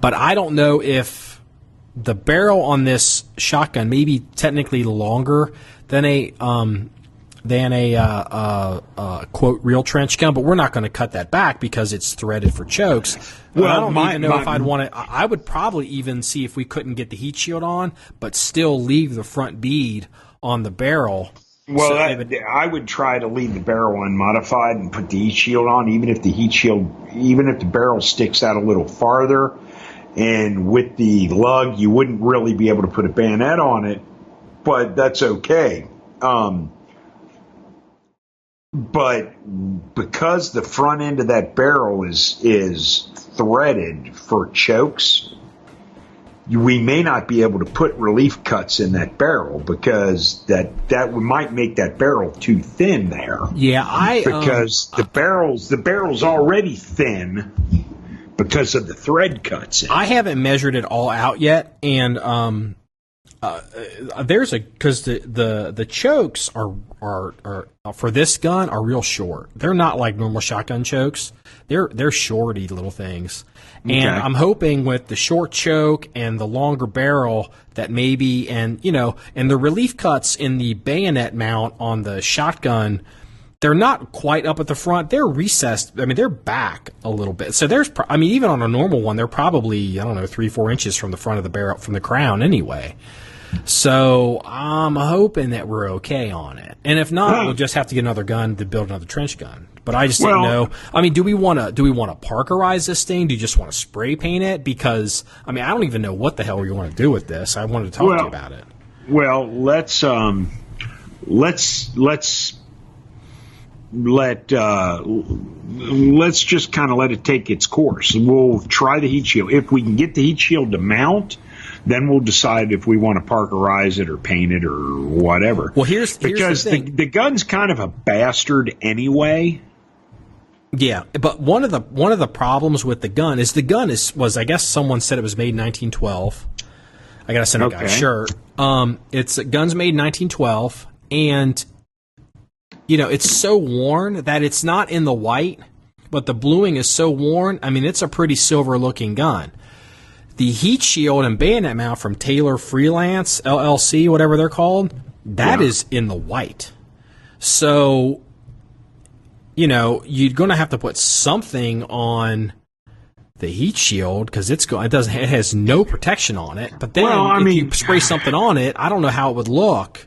but I don't know if the barrel on this shotgun may be technically longer than a quote real trench gun, but we're not going to cut that back because it's threaded for chokes. Well, I don't even know if I'd want to. I would probably even see if we couldn't get the heat shield on, but still leave the front bead on the barrel. Well, so I would try to leave the barrel unmodified and put the heat shield on, even if the barrel sticks out a little farther. And with the lug, you wouldn't really be able to put a bayonet on it, but that's okay. But because the front end of that barrel is threaded for chokes, we may not be able to put relief cuts in that barrel because that might make that barrel too thin there. Yeah, because the barrel's already thin because of the thread cuts. I haven't measured it all out yet, and because the chokes are for this gun are real short. They're not like normal shotgun chokes. They're shorty little things. And okay. I'm hoping with the short choke and the longer barrel that maybe, and the relief cuts in the bayonet mount on the shotgun, they're not quite up at the front. They're recessed. I mean, they're back a little bit. So even on a normal one, they're probably, 3-4 inches from the front of the barrel, from the crown anyway. So I'm hoping that we're okay on it. And if not, we'll just have to get another gun to build another trench gun. But I just didn't know. I mean, do we want to Parkerize this thing? Do you just want to spray paint it? Because I mean, I don't even know what the hell we want to do with this. I wanted to talk to you about it. Well, let's just kind of let it take its course. We'll try the heat shield. If we can get the heat shield to mount, then we'll decide if we want to Parkerize it or paint it or whatever. Well, here's because the thing. The gun's kind of a bastard anyway. Yeah, but one of the problems with the gun was I guess someone said it was made in 1912. I gotta send a guy a shirt. It's gun's made in 1912, and it's so worn that it's not in the white, but the bluing is so worn. I mean, it's a pretty silver looking gun. The heat shield and bayonet mount from Taylor Freelance LLC, whatever they're called, that is in the white. So, you're going to have to put something on the heat shield because it has no protection on it. But then if you spray something on it, I don't know how it would look.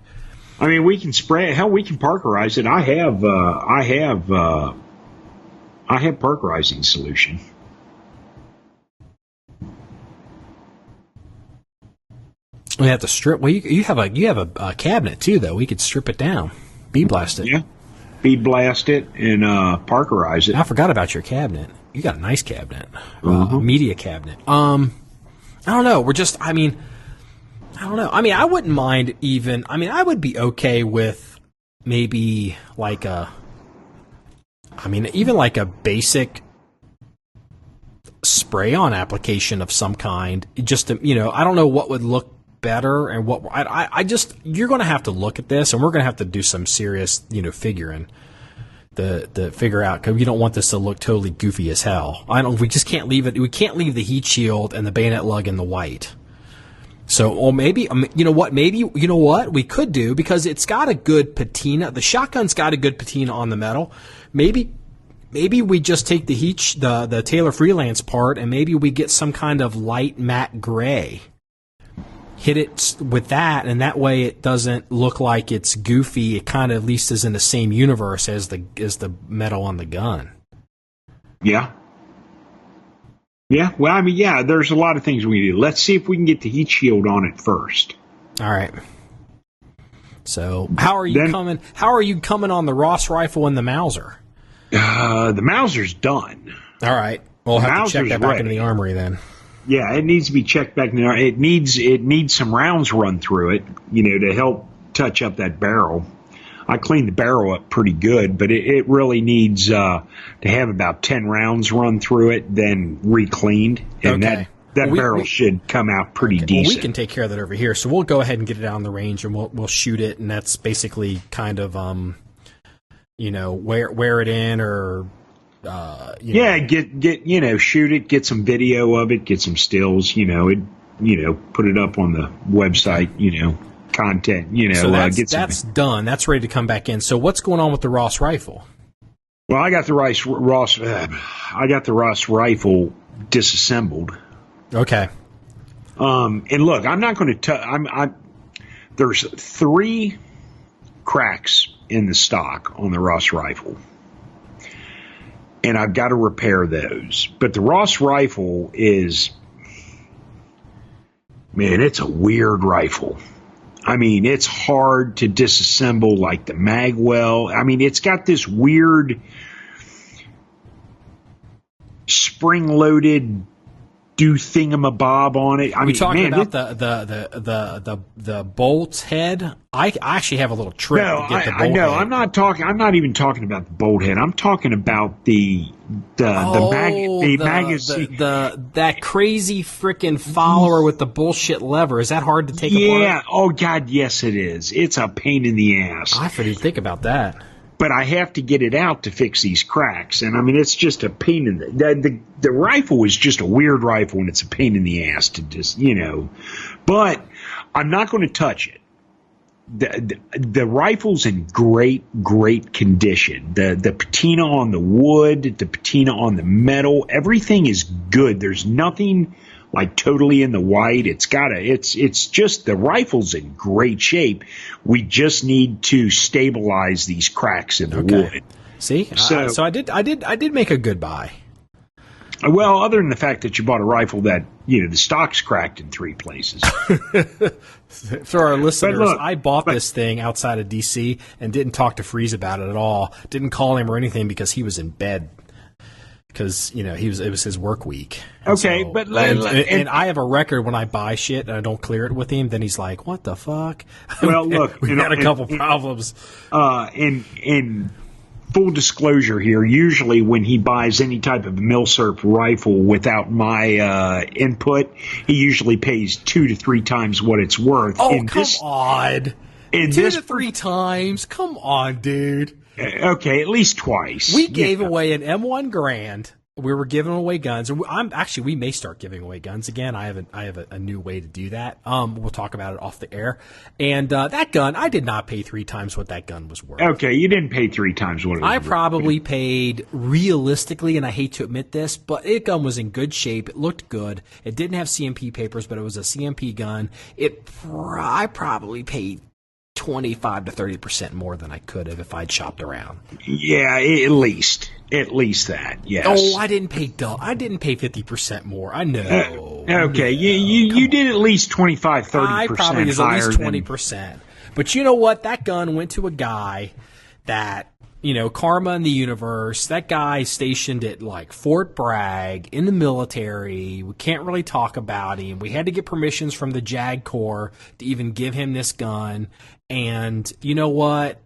I mean, we can spray it. Hell, we can Parkerize it. I have Parkerizing solution. We have to strip. Well, you have a cabinet too, though. We could strip it down, bead blast it. Yeah, bead blast it and Parkerize it. I forgot about your cabinet. You got a nice cabinet, media cabinet. I don't know. I don't know. I mean, I wouldn't mind even. I mean, I would be okay with maybe like even like a basic spray-on application of some kind. Just to, I don't know what would look better and what you're going to have to look at this, and we're going to have to do some serious figuring to figure out, because we don't want this to look totally goofy as hell. We just can't leave it. We can't leave the heat shield and the bayonet lug in the white. So, or maybe what we could do, because it's got a good patina. The shotgun's got a good patina on the metal. Maybe we just take the Taylor Freelance part, and maybe we get some kind of light matte gray. Hit it with that, and that way it doesn't look like it's goofy. It kind of at least is in the same universe as the metal on the gun. Yeah. Yeah. Well, I mean, yeah. There's a lot of things we do. Let's see if we can get the heat shield on it first. All right. So, how are you coming? How are you coming on the Ross rifle and the Mauser? The Mauser's done. All right. We'll have to check that back into the armory then. Yeah, it needs to be checked back in there. It needs some rounds run through it, to help touch up that barrel. I cleaned the barrel up pretty good, but it really needs to have about 10 rounds run through it, then re-cleaned, and that barrel should come out pretty decent. Well, we can take care of that over here, so we'll go ahead and get it out on the range, and we'll shoot it, and that's basically kind of wear it in or. Shoot it, get some video of it, get some stills, put it up on the website, content, So that's done. That's ready to come back in. So what's going on with the Ross rifle? Well, I got the Ross rifle disassembled. Okay. And look, I'm not going to there's 3 cracks in the stock on the Ross rifle. And I've got to repair those. But the Ross rifle it's a weird rifle. I mean, it's hard to disassemble like the magwell. I mean, it's got this weird spring-loaded thingamabob on it. Are you talking about the bolt head? I actually have a little trick to get the bolt head. I'm not even talking about the bolt head. I'm talking about the magazine. That crazy freaking follower with the bullshit lever. Is that hard to take apart? Yeah. Oh God, yes it is. It's a pain in the ass. I didn't think about that. But I have to get it out to fix these cracks, and I mean it's just a pain in the rifle is just a weird rifle, and it's a pain in the ass to just But I'm not going to touch it. The rifle's in great condition. The patina on the wood, the patina on the metal, everything is good. There's nothing like totally in the white. It's just the rifle's in great shape. We just need to stabilize these cracks in the wood. See, so I did make a good buy. Well, other than the fact that you bought a rifle that, the stock's cracked in 3 places. For our listeners, I bought this thing outside of D.C. and didn't talk to Freeze about it at all. Didn't call him or anything because he was in bed. Because, it was his work week. Okay, so, but... And I have a record when I buy shit and I don't clear it with him, then he's like, what the fuck? Well, look... we had a couple problems. In full disclosure here, usually when he buys any type of milsurp rifle without my input, he usually pays 2 to 3 times what it's worth. Oh, come on. 2 to 3 times? Come on, dude. Okay, at least twice. We gave away an M1 Grand. We were giving away guns. We may start giving away guns again. I have a new way to do that. We'll talk about it off the air. And that gun, I did not pay 3 times what that gun was worth. Okay, you didn't pay 3 times what it was worth. I probably paid, realistically, and I hate to admit this, but that gun was in good shape. It looked good. It didn't have CMP papers, but it was a CMP gun. I probably paid 25 to 30% more than I could have if I'd shopped around. Yeah, at least that. Yes. Oh, I didn't pay 50% more. I know. Okay, you did at least 25, 30% I probably was at least 20%. But you know what? That gun went to a guy that, karma in the universe. That guy stationed at like Fort Bragg in the military. We can't really talk about him. We had to get permissions from the JAG Corps to even give him this gun. And you know what?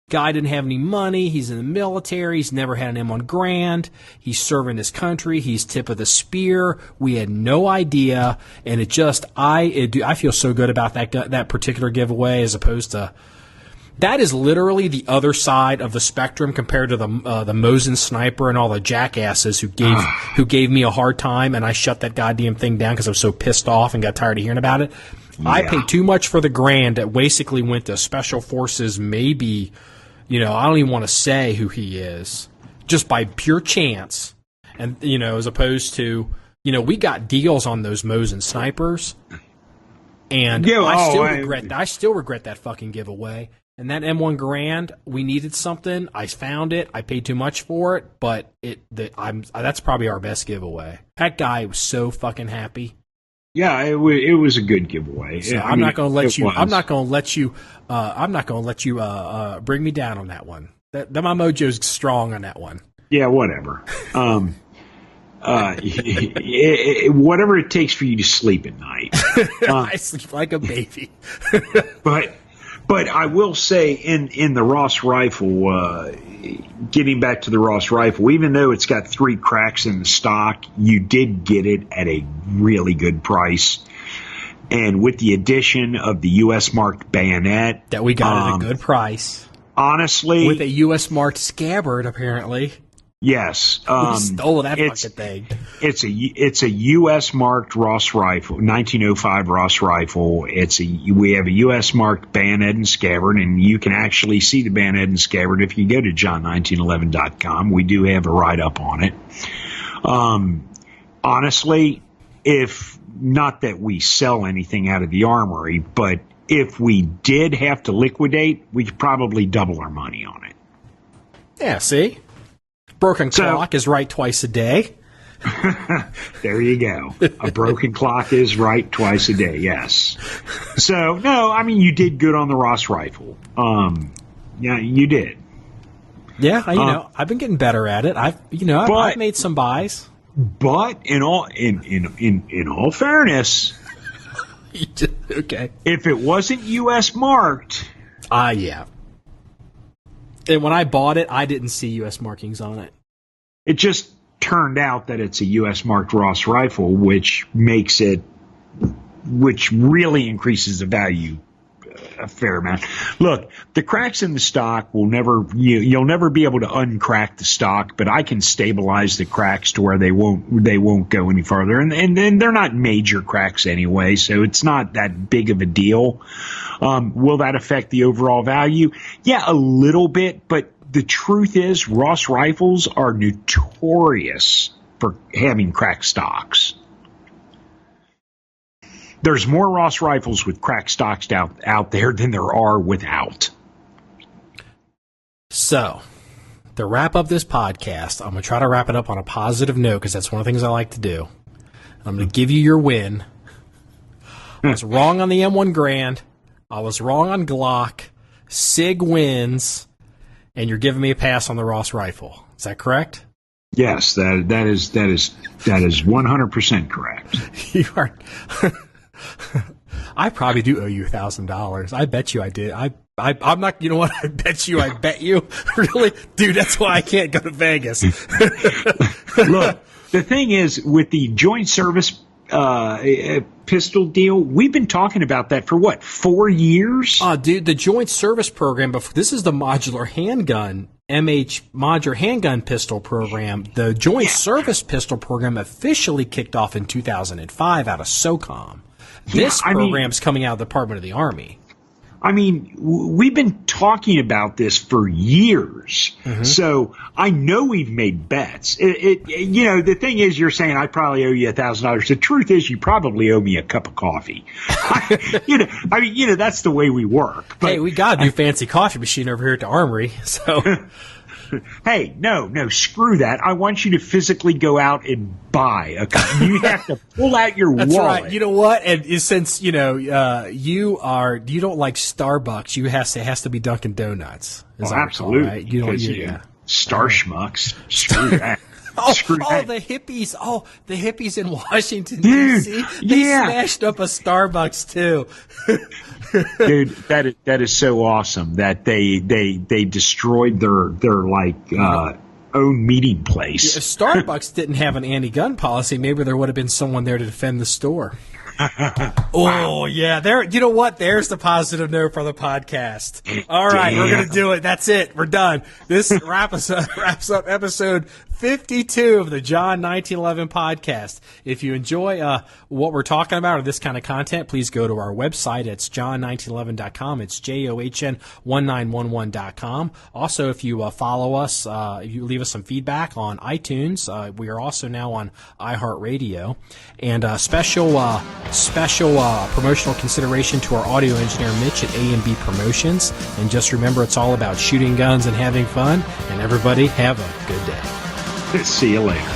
Guy didn't have any money. He's in the military. He's never had an M1 Grand. He's serving his country. He's tip of the spear. We had no idea. And I feel so good about that particular giveaway as opposed to... That is literally the other side of the spectrum compared to the Mosin sniper and all the jackasses who gave me a hard time, and I shut that goddamn thing down because I was so pissed off and got tired of hearing about it. Yeah. I paid too much for the Grand that basically went to Special Forces, maybe, I don't even want to say who he is, just by pure chance. And, as opposed to, we got deals on those Mosin snipers, and I still regret that fucking giveaway. And that M1 Grand, we needed something. I found it. I paid too much for it, but that's probably our best giveaway. That guy was so fucking happy. Yeah, it was a good giveaway. So I'm not going to let you. I'm not going to let you bring me down on that one. That my mojo's strong on that one. Yeah, whatever. Whatever it takes for you to sleep at night. I sleep like a baby. But I will say in the Ross rifle, getting back to the Ross rifle, even though it's got 3 cracks in the stock, you did get it at a really good price. And with the addition of the U.S. marked bayonet. That we got at a good price. Honestly. With a U.S. marked scabbard, apparently. Yes. We stole that fucking thing. It's a U.S. marked Ross rifle, 1905 Ross rifle. We have a U.S. marked bayonet and scabbard, and you can actually see the bayonet and scabbard if you go to John1911.com. We do have a write-up on it. Honestly, if not that we sell anything out of the armory, but if we did have to liquidate, we could probably double our money on it. Yeah, see? Broken clock is right twice a day. There you go. A broken clock is right twice a day, yes. So, no, I mean, you did good on the Ross rifle. Yeah, you did. Yeah, I've been getting better at it. I've made some buys. But in all fairness, okay. If it wasn't U.S. marked, yeah. And when I bought it, I didn't see U.S. markings on it. It just turned out that it's a U.S. marked Ross rifle, which really increases the value a fair amount. Look, the cracks in the stock you'll never be able to uncrack the stock, but I can stabilize the cracks to where they won't go any farther. And they're not major cracks anyway, so it's not that big of a deal. Will that affect the overall value? Yeah, a little bit, but the truth is Ross rifles are notorious for having cracked stocks. There's more Ross rifles with cracked stocks out there than there are without. So, to wrap up this podcast, I'm going to try to wrap it up on a positive note because that's one of the things I like to do. I'm going to give you your win. I was wrong on the M1 Grand. I was wrong on Glock. SIG wins, and you're giving me a pass on the Ross rifle. Is that correct? Yes, that is 100% correct. You are. I probably do owe you $1,000. I bet you I did. I'm not. You know what? I bet you. Really, dude. That's why I can't go to Vegas. Look, the thing is with the joint service pistol deal, we've been talking about that for what, 4 years? Dude, the joint service program. This is the modular handgun. modular handgun pistol program. The joint service pistol program officially kicked off in 2005 out of SOCOM. This program's coming out of the Department of the Army. I mean, we've been talking about this for years, so I know we've made bets. You know, the thing is, you're saying I probably owe you $1,000. The truth is, you probably owe me a cup of coffee. That's the way we work. But, hey, we got a new fancy coffee machine over here at the Armory, so. Hey, no, screw that. I want you to physically go out and buy a cup. You have to pull out your wallet. That's right. You know what? And since, you don't like Starbucks, it has to be Dunkin' Donuts. Absolutely. Recall, right? You don't, Star Schmucks. Screw that. The hippies! Oh, the hippies in Washington D.C. They smashed up a Starbucks too. Dude, that is so awesome that they destroyed their own meeting place. If Starbucks didn't have an anti-gun policy, maybe there would have been someone there to defend the store. Oh, yeah. There. You know what? There's the positive note for the podcast. All right, we're going to do it. That's it. We're done. This wraps up episode 52 of the John 1911 Podcast. If you enjoy what we're talking about or this kind of content, please go to our website. It's john1911.com. It's JOHN1911.com. Also, if you follow us, if you leave us some feedback on iTunes, we are also now on iHeartRadio. And special promotional consideration to our audio engineer, Mitch at A&B Promotions. And just remember, it's all about shooting guns and having fun. And everybody, have a good day. See you later.